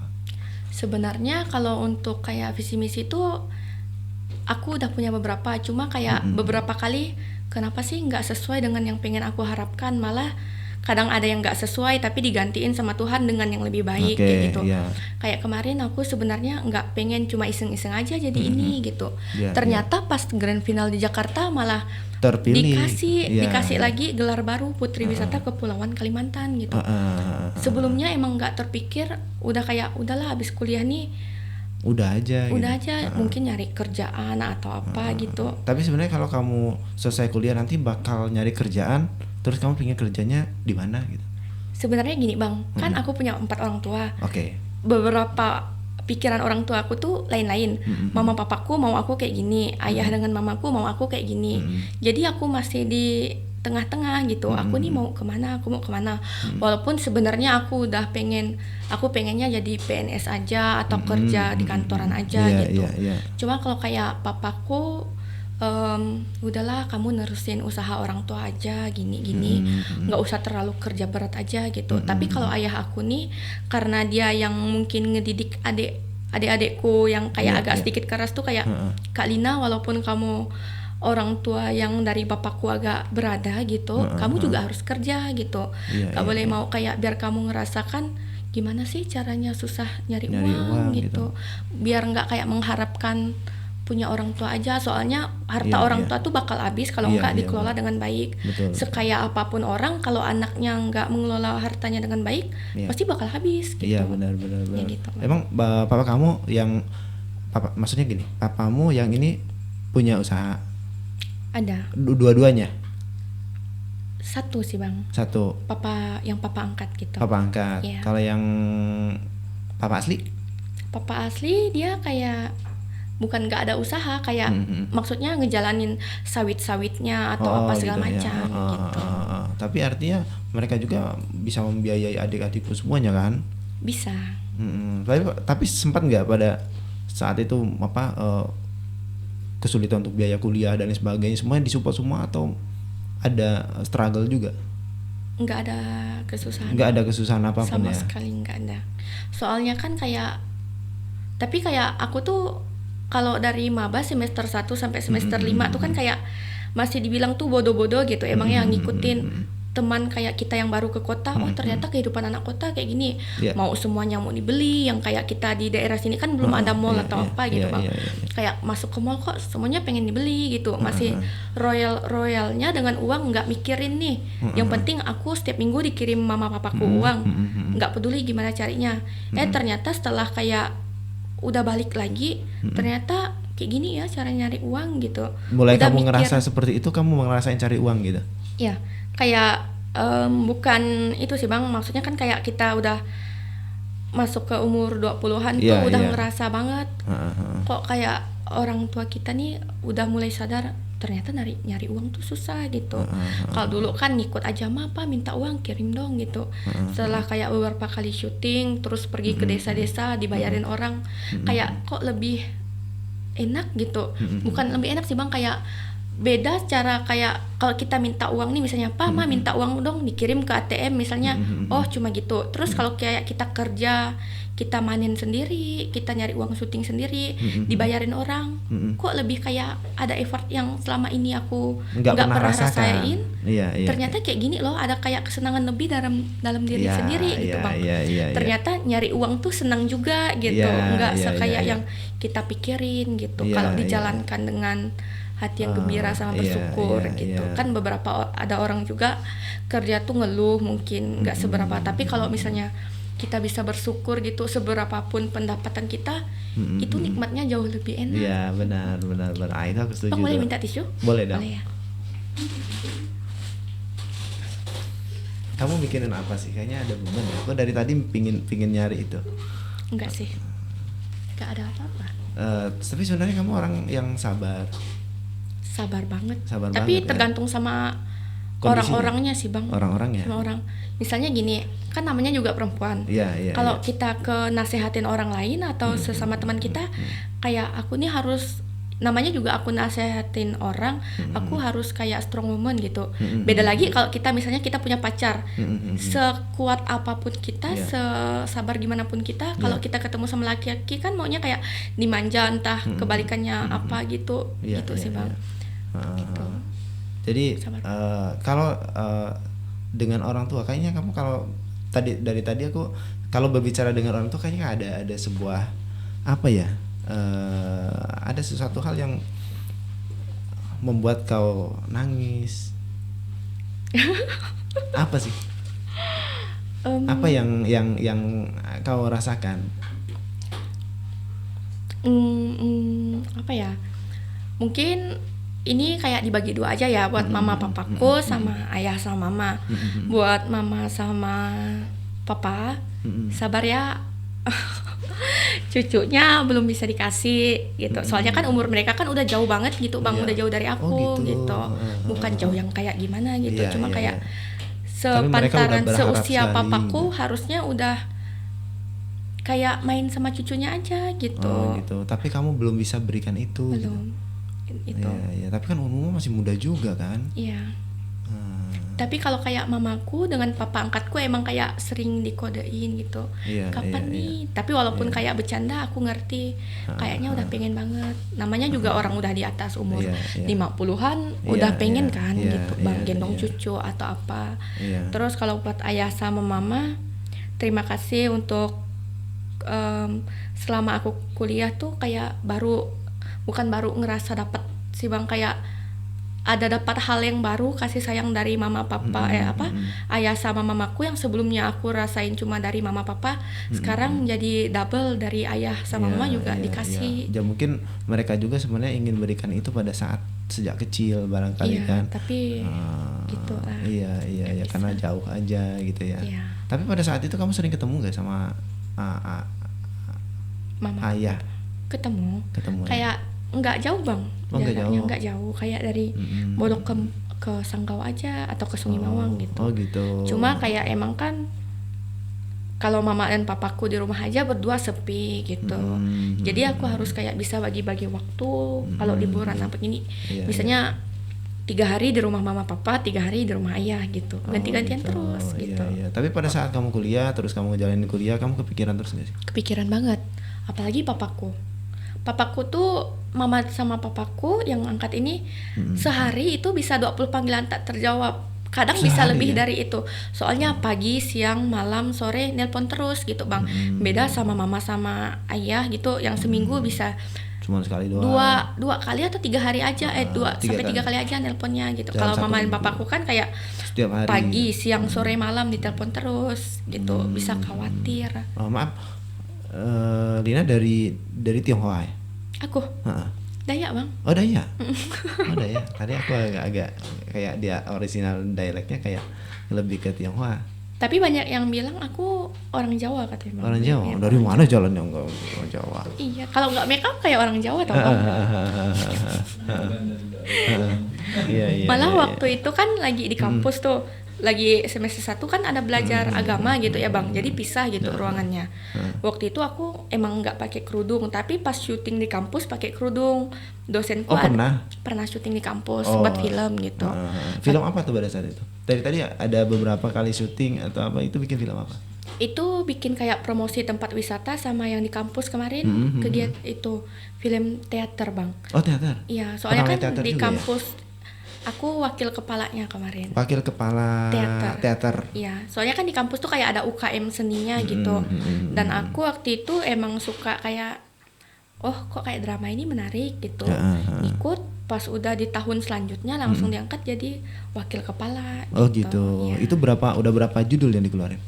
Sebenarnya kalau untuk kayak visi misi itu aku udah punya beberapa, cuma kayak beberapa kali kenapa sih nggak sesuai dengan yang pengen aku harapkan, malah kadang ada yang nggak sesuai tapi digantiin sama Tuhan dengan yang lebih baik Oke, kayak gitu. iya. Kayak kemarin aku sebenarnya nggak pengen cuma iseng-iseng aja jadi ini gitu. Iya, Ternyata pas grand final di Jakarta malah Terpilih. Iya. dikasih lagi gelar baru Putri Wisata Kepulauan Kalimantan gitu. Heeh. Sebelumnya emang nggak terpikir, udah kayak udahlah habis kuliah nih Udah aja udah gitu. aja mungkin nyari kerjaan atau apa gitu. Tapi sebenarnya kalau kamu selesai kuliah nanti bakal nyari kerjaan, terus kamu pingin kerjanya di mana gitu? Sebenarnya gini bang, kan aku punya 4 orang tua. Oke. Beberapa pikiran orang tua aku tuh lain-lain. Mama papaku mau aku kayak gini, ayah dengan mamaku mau aku kayak gini. Jadi aku masih di tengah-tengah gitu. Aku nih mau kemana, aku mau kemana. Walaupun sebenarnya aku pengennya jadi PNS aja atau kerja di kantoran aja Iya, gitu. iya. Cuma kalau kayak papaku, udahlah kamu nerusin usaha orang tua aja gini-gini, nggak usah terlalu kerja berat aja gitu. Tapi kalau ayah aku nih, karena dia yang mungkin ngedidik adik-adikku yang kayak Iya, agak iya. sedikit keras tuh kayak, Kak Lina, walaupun kamu orang tua yang dari bapakku agak berada gitu, kamu juga harus kerja gitu. Iya, Gak iya, boleh iya. mau kayak biar kamu ngerasakan gimana sih caranya susah nyari Nyari uang uang gitu. gitu. Biar nggak kayak mengharapkan punya orang tua aja, soalnya harta Iya, orang iya. tua tuh bakal habis kalau Iya, nggak iya, dikelola benar. dengan baik. Betul. Sekaya apapun orang, kalau anaknya nggak mengelola hartanya dengan baik, Iya. pasti bakal habis gitu. Iya, benar. Ya gitu. Emang papa kamu yang maksudnya gini, papamu yang ini punya usaha Ada dua-duanya? satu sih bang, Satu. papa angkat gitu. Papa angkat. Iya. Kalau yang papa asli? Papa asli dia kayak bukan nggak ada usaha, kayak maksudnya ngejalanin sawit-sawitnya atau apa segala gitu ya. macam gitu. Tapi artinya mereka juga bisa membiayai adik-adikku semuanya kan? Bisa. Tapi sempat nggak pada saat itu kesulitan untuk biaya kuliah dan lain sebagainya, semuanya disupport semua atau ada struggle juga? Nggak ada kesusahan. Nggak ada kesusahan apapun sama ya? sekali nggak ada. Soalnya kan kayak, tapi kayak aku tuh kalau dari maba semester 1 sampai semester 5 tuh kan kayak masih dibilang tuh bodoh-bodoh gitu. Emangnya ngikutin teman kayak kita yang baru ke kota, oh ternyata kehidupan anak kota kayak gini. Iya. Mau semuanya mau dibeli, yang kayak kita di daerah sini kan belum ada mall Iya, atau iya, apa gitu iya, bang. iya, iya. Kayak masuk ke mall kok semuanya pengen dibeli gitu. Masih royalnya dengan uang, nggak mikirin nih. Yang penting aku setiap minggu dikirim mama papaku uang, nggak peduli gimana carinya. Ternyata setelah kayak udah balik lagi, ternyata kayak gini ya cara nyari uang gitu. Mulai Udah kamu mikir, ngerasa seperti itu, kamu ngerasain cari uang gitu? ya kayak bukan itu sih bang, maksudnya kan kayak kita udah masuk ke umur 20-an Iya, tuh udah iya. ngerasa banget kok kayak orang tua kita nih udah mulai sadar ternyata nyari uang tuh susah gitu. Kalau dulu kan ngikut aja apa minta uang kirim dong gitu. Setelah kayak beberapa kali syuting terus pergi ke desa-desa dibayarin orang, kayak kok lebih enak gitu. Bukan lebih enak sih bang, kayak beda cara kayak kalau kita minta uang nih misalnya, "Pa, Ma minta uang dong dikirim ke ATM" misalnya. Oh, cuma gitu. Terus kalau kayak kita kerja, kita manen sendiri, kita nyari uang syuting sendiri, dibayarin orang, kok lebih kayak ada effort yang selama ini aku nggak pernah rasain. Iya, Ternyata kayak gini loh, ada kayak kesenangan lebih dalam diri Iya, sendiri gitu iya, bang. iya. Ternyata nyari uang tuh senang juga gitu, Iya, nggak iya, sekaya iya. yang kita pikirin gitu. Iya, Kalau iya. dijalankan dengan hati yang gembira sama Iya, bersyukur iya, gitu. iya. Kan ada orang juga kerja tuh ngeluh mungkin nggak seberapa, tapi kalau misalnya kita bisa bersyukur gitu, seberapapun pendapatan kita, itu nikmatnya jauh lebih enak. Iya, benar. Itu aku setuju. Bang, boleh tuh. minta tisu? Boleh dong. Boleh ya. Kamu bikinin apa sih? Kayaknya ada beban ya. Aku dari tadi pingin nyari itu. Enggak sih, nggak ada apa-apa. Tapi sebenarnya kamu orang yang sabar. Sabar banget. Sabar Tapi banget, ya. tergantung sama Orang-orangnya sih Bang. Orang-orangnya. Sama orang. Misalnya gini, kan namanya juga perempuan. Iya. Kalau kita ke nasehatin orang lain atau sesama teman kita, kayak aku nih harus, namanya juga aku nasehatin orang, aku harus kayak strong woman gitu. Beda lagi kalau kita misalnya kita punya pacar, sekuat apapun kita, sesabar gimana pun kita, kalau kita ketemu sama laki-laki kan maunya kayak dimanja, entah kebalikannya apa gitu. Gitu sih Bang. Gitu. Jadi Sabar. kalau dengan orang tua, kayaknya kamu kalau dari tadi aku kalau berbicara dengan orang tua kayaknya ada sebuah apa ya? Ada sesuatu hal yang membuat kau nangis. Apa sih? Apa yang kau rasakan? Apa ya? Mungkin ini kayak dibagi dua aja ya, buat mama papaku sama ayah sama mama. Buat mama sama papa, sabar ya. Cucunya belum bisa dikasih gitu. Soalnya kan umur mereka kan udah jauh banget gitu Bang, udah jauh dari aku gitu. Bukan jauh yang kayak gimana gitu, cuma kayak sepantaran seusia papaku harusnya udah kayak main sama cucunya aja gitu. Oh gitu. Tapi kamu belum bisa berikan itu. Belum. Gitu. Itu. Ya, tapi kan umurmu masih muda juga kan? Iya. Tapi kalau kayak mamaku dengan papa angkatku emang kayak sering dikodein gitu. Kapan nih? Tapi walaupun kayak bercanda aku ngerti. Kayaknya udah pengen banget. Namanya juga orang udah di atas umur 50-an udah pengen kan gitu Bang, gendong cucu atau apa. Terus kalau buat ayah sama mama, terima kasih untuk selama aku kuliah tuh kayak bukan baru ngerasa dapat sih Bang, kayak ada dapat hal yang baru, kasih sayang dari mama papa ayah sama mamaku yang sebelumnya aku rasain cuma dari mama papa, sekarang jadi double dari ayah sama mama juga dikasih. Ya mungkin mereka juga sebenarnya ingin berikan itu pada saat sejak kecil barangkali kan. Tapi gitu lah. Iya karena jauh aja gitu ya. Tapi pada saat itu kamu sering ketemu gak sama mama ayah? Ketemu kayak nggak jauh Bang. Jaraknya nggak jauh, kayak dari Bodok ke Sanggau aja atau ke Sungai Mawang gitu. Oh gitu. Cuma kayak emang kan kalau mama dan papaku di rumah aja berdua sepi gitu. Jadi aku harus kayak bisa bagi-bagi waktu. Kalau liburan apa gini, misalnya 3 hari di rumah mama papa, 3 hari di rumah ayah gitu. Ganti-gantian terus gitu. Iya. Tapi pada saat kamu kuliah, terus kamu ngejalanin kuliah, kamu kepikiran terus gak sih? Kepikiran banget. Apalagi papaku. Papaku tuh, mama sama papaku yang angkat ini sehari itu bisa 20 panggilan tak terjawab. Kadang sehari, bisa lebih dari itu. Soalnya pagi, siang, malam, sore nelpon terus gitu Bang. Beda sama mama sama ayah gitu yang seminggu bisa cuma sekali doang. Dua kali atau 3 hari aja, 2 sampai 3 kali aja nelponnya gitu. Kalau mama dan papaku kan kayak setiap hari, pagi, siang, sore, malam ditelepon terus gitu. Bisa khawatir. Oh, maaf. Lina dari Tionghoa ya? Aku? Dayak Bang. Oh Dayak? Oh Dayak. Tadi aku agak kayak dia original dialeknya kayak lebih ke Tionghoa. Tapi banyak yang bilang aku orang Jawa katanya Bang. Orang Jawa? Ya, dari mana jalannya orang Jawa? Iya, kalau nggak make up kayak orang Jawa tau Bang. Iya. Malah waktu itu kan lagi di kampus tuh, lagi semester 1 kan ada belajar agama gitu ya Bang, jadi pisah gitu ruangannya. Waktu itu aku emang nggak pakai kerudung, tapi pas syuting di kampus pakai kerudung. Dosenku pernah syuting di kampus buat film gitu. Film apa tuh pada saat itu? Tadi ada beberapa kali syuting atau apa, itu bikin film apa? Itu bikin kayak promosi tempat wisata sama yang di kampus kemarin, kegiatan itu film teater Bang. Oh teater? Iya, soalnya kan di kampus ya? Aku wakil kepalanya kemarin. Wakil kepala teater. Iya, soalnya kan di kampus tuh kayak ada UKM seninya gitu. Dan aku waktu itu emang suka kayak, kok kayak drama ini menarik gitu. Ikut, pas udah di tahun selanjutnya langsung diangkat jadi wakil kepala. Oh gitu. Ya. Itu udah berapa judul yang dikeluarin?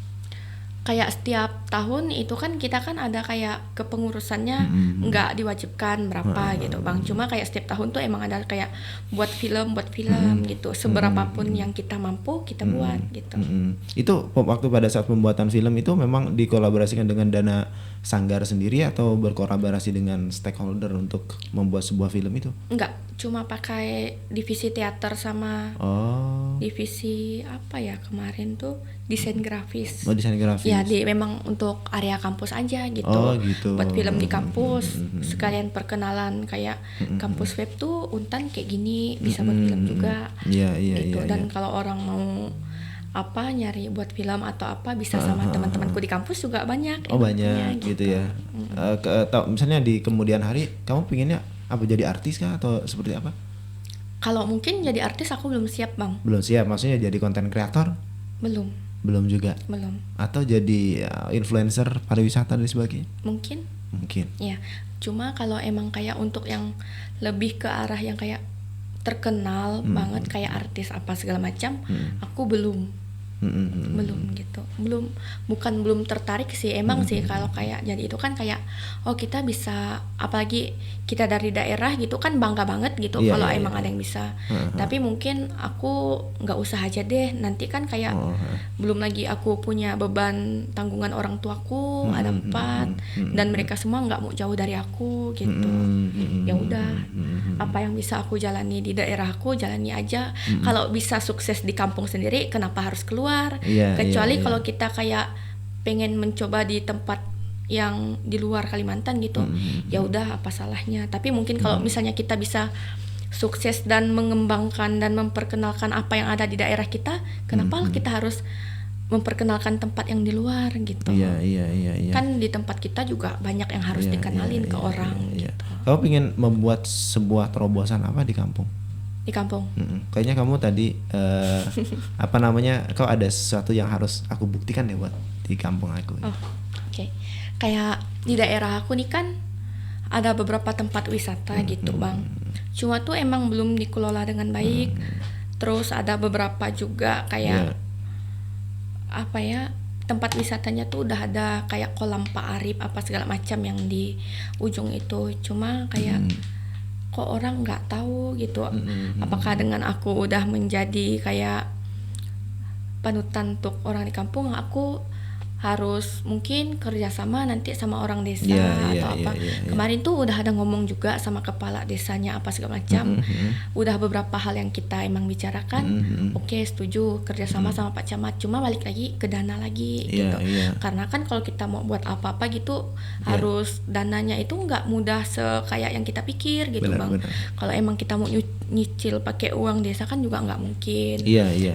kayak setiap tahun itu kan kita kan ada kayak kepengurusannya nggak diwajibkan berapa gitu Bang. Cuma kayak setiap tahun tuh emang ada kayak buat film gitu. Seberapapun yang kita mampu kita buat gitu. Itu waktu pada saat pembuatan film itu memang dikolaborasikan dengan dana Sanggar sendiri atau berkolaborasi dengan stakeholder untuk membuat sebuah film itu? Enggak, cuma pakai divisi teater sama divisi apa ya kemarin tuh desain grafis. Oh, desain grafis. Ya, memang untuk area kampus aja gitu. Oh, gitu. Buat film di kampus, sekalian perkenalan kayak kampus web tuh Untan kayak gini, bisa buat film juga. Iya, gitu. iya. Dan kalau orang mau nyari buat film atau apa bisa sama teman-temanku di kampus juga banyak. Oh, banyak gitu ya. Misalnya di kemudian hari kamu pinginnya apa, jadi artis kah atau seperti apa? Kalau mungkin jadi artis aku belum siap Bang. Belum siap, maksudnya jadi konten kreator? Belum juga. Belum. Atau jadi influencer pariwisata dan sebagainya? Mungkin. Ya, cuma kalau emang kayak untuk yang lebih ke arah yang kayak terkenal banget kayak artis apa segala macam, aku belum gitu. Belum tertarik sih emang sih kalau kayak jadi itu kan kayak kita bisa, apalagi kita dari daerah gitu kan bangga banget gitu kalau emang ada yang bisa. Tapi mungkin aku nggak usah aja deh, nanti kan kayak belum lagi aku punya beban tanggungan orang tuaku ada 4 dan mereka semua nggak mau jauh dari aku gitu. Ya udah, apa yang bisa aku jalani di daerahku jalani aja. Kalau bisa sukses di kampung sendiri kenapa harus keluar? Kecuali kalau kita kayak pengen mencoba di tempat yang di luar Kalimantan gitu, ya udah apa salahnya. Tapi mungkin kalau misalnya kita bisa sukses dan mengembangkan dan memperkenalkan apa yang ada di daerah kita, kenapa kita harus memperkenalkan tempat yang di luar gitu? Iya. Kan di tempat kita juga banyak yang harus dikenalin ke orang. Iya. Gitu. Kamu pengen membuat sebuah terobosan apa di kampung? Di kampung. Kayaknya kamu tadi kau ada sesuatu yang harus aku buktikan deh buat di kampung aku. Oke. Kayak di daerah aku nih kan ada beberapa tempat wisata gitu Bang. Cuma tuh emang belum dikelola dengan baik. Terus ada beberapa juga kayak apa ya, tempat wisatanya tuh udah ada kayak kolam Pak Arif apa segala macam yang di ujung itu. Cuma kayak kok orang nggak tahu gitu. Apakah dengan aku udah menjadi kayak panutan untuk orang di kampung, aku harus mungkin kerjasama nanti sama orang desa atau apa. Kemarin tuh udah ada ngomong juga sama kepala desanya apa segala macam. Udah beberapa hal yang kita emang bicarakan. Oke, setuju kerjasama sama Pak Camat. Cuma balik lagi ke dana lagi gitu. Karena kan kalau kita mau buat apa-apa gitu harus dananya itu nggak mudah kayak yang kita pikir gitu Bang. Kalau emang kita mau nyicil pakai uang desa kan juga nggak mungkin.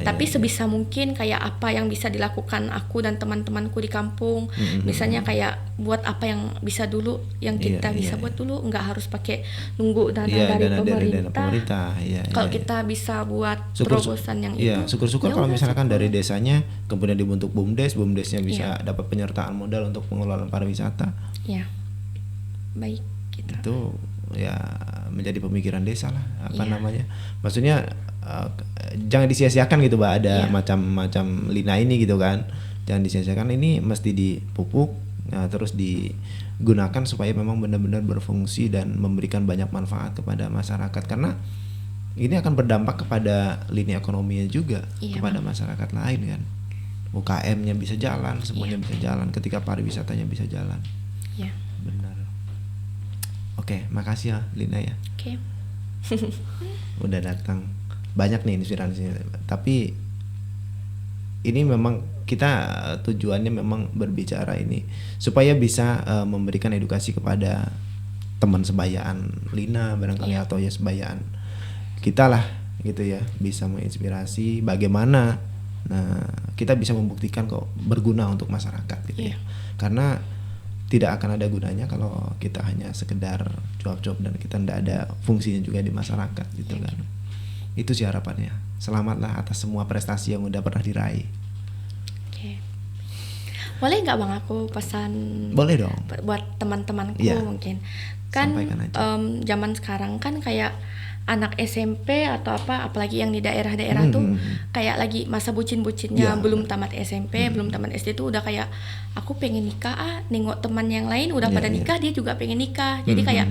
Tapi sebisa mungkin kayak apa yang bisa dilakukan aku dan teman-temanku di kampung, misalnya kayak buat apa yang bisa dulu, yang kita bisa buat dulu, nggak harus pakai nunggu dana dari pemerintah. Kalau kita bisa buat terobosan yang itu, syukur-syukur kalau misalkan dari desanya kemudian dibentuk bumdesnya bisa dapat penyertaan modal untuk pengelolaan pariwisata. Baik gitu. Itu ya menjadi pemikiran desa lah, namanya. Maksudnya jangan disia-siakan gitu, Mbak. Ada macam-macam Lina ini gitu kan. Jangan disia-siakan, ini mesti dipupuk, terus digunakan supaya memang benar-benar berfungsi dan memberikan banyak manfaat kepada masyarakat, karena ini akan berdampak kepada lini ekonominya juga kepada masyarakat lain kan. UKM-nya bisa jalan, semuanya bisa jalan ketika pariwisatanya bisa jalan. Benar. Oke, makasih ya Lina ya. Udah datang. Banyak nih inspirasinya. Tapi ini memang kita tujuannya memang berbicara ini supaya bisa memberikan edukasi kepada teman sebayaan Lina barangkali atau ya sebayaan kita lah gitu ya, bisa menginspirasi bagaimana kita bisa membuktikan kok berguna untuk masyarakat gitu ya. Karena tidak akan ada gunanya kalau kita hanya sekedar cuap-cuap dan kita tidak ada fungsinya juga di masyarakat gitu kan. Itu sih harapannya. Selamatlah atas semua prestasi yang udah pernah diraih. Boleh nggak Bang aku pesan? Boleh dong. Buat teman-temanku mungkin kan zaman sekarang kan kayak anak SMP atau apa, apalagi yang di daerah-daerah tuh kayak lagi masa bucin-bucinnya, Ya, belum tamat SMP, belum tamat SD tuh udah kayak aku pengen nikah nengok teman yang lain udah pada nikah, dia juga pengen nikah. Jadi kayak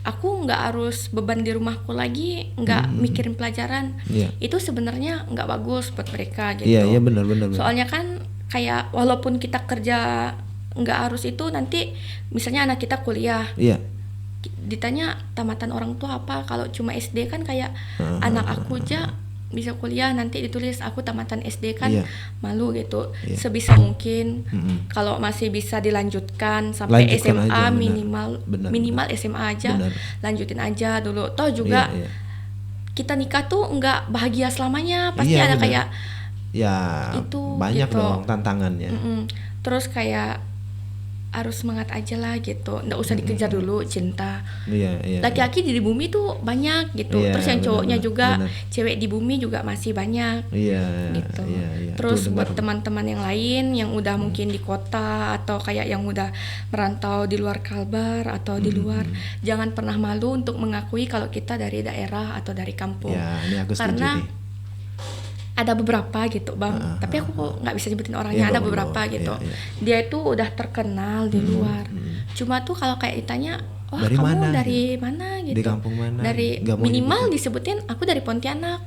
aku nggak harus beban di rumahku lagi, nggak mikirin pelajaran. Itu sebenarnya nggak bagus buat mereka gitu. Iya benar. Soalnya kan kayak walaupun kita kerja nggak harus itu, nanti misalnya anak kita kuliah, ditanya tamatan orang tua apa, kalau cuma SD kan kayak anak aku aja bisa kuliah, nanti ditulis aku tamatan SD kan malu gitu. Sebisa mungkin kalau masih bisa dilanjutkan sampai Lanjutkan SMA aja, minimal SMA aja, lanjutin aja dulu. Toh juga kita nikah tuh nggak bahagia selamanya, pasti ada kayak itu banyak gitu. dong tantangannya. Terus kayak harus semangat aja lah gitu, nggak usah dikejar dulu cinta. Laki-laki di bumi tuh banyak gitu. Terus yang cowoknya juga, cewek di bumi juga masih banyak gitu. Terus buat teman-teman yang lain yang udah mungkin di kota atau kayak yang udah merantau di luar Kalbar atau di luar, jangan pernah malu untuk mengakui kalau kita dari daerah atau dari kampung. Ini aku setuju karena nih. Ada beberapa gitu bang, tapi aku nggak bisa nyebutin orangnya. Ada beberapa gitu, dia itu udah terkenal di luar. Cuma tuh kalau kayak ditanya, wah dari kamu mana? dari mana gitu, Di kampung mana? dari minimal disebutin aku dari Pontianak.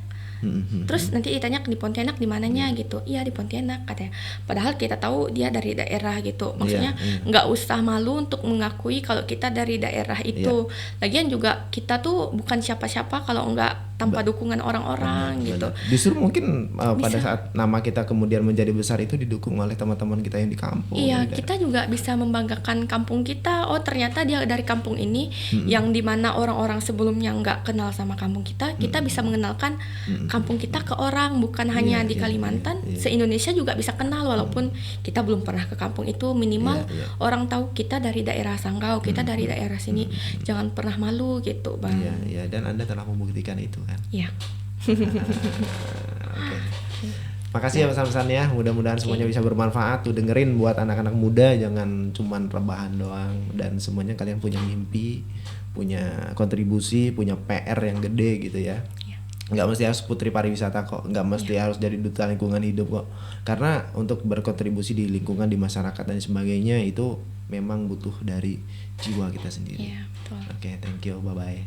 Terus nanti ditanya di Pontianak di mananya gitu, iya di Pontianak katanya. Padahal kita tahu dia dari daerah gitu. Maksudnya nggak usah malu untuk mengakui kalau kita dari daerah itu. Lagian juga kita tuh bukan siapa-siapa kalau nggak tanpa dukungan orang-orang gitu. Justru mungkin pada saat nama kita kemudian menjadi besar itu didukung oleh teman-teman kita yang di kampung. Iya, kita juga bisa membanggakan kampung kita. Oh ternyata dia dari kampung ini, yang dimana orang-orang sebelumnya nggak kenal sama kampung kita, kita bisa mengenalkan kampung kita ke orang, bukan hanya di Kalimantan, se-Indonesia juga bisa kenal walaupun kita belum pernah ke kampung itu. Minimal orang tahu kita dari daerah Sanggau, kita dari daerah sini. Jangan pernah malu gitu bang. Iya, dan Anda telah membuktikan itu kan. Iya. Oke. Makasih ya pesan-pesannya, mudah-mudahan semuanya bisa bermanfaat. Tuh dengerin buat anak-anak muda, jangan cuman rebahan doang, dan semuanya kalian punya mimpi, punya kontribusi, punya PR yang gede gitu ya. Nggak mesti harus putri pariwisata kok, nggak mesti harus jadi duta lingkungan hidup kok. Karena untuk berkontribusi di lingkungan, di masyarakat dan sebagainya itu memang butuh dari jiwa kita sendiri. Iya, betul. Oke, thank you, bye-bye.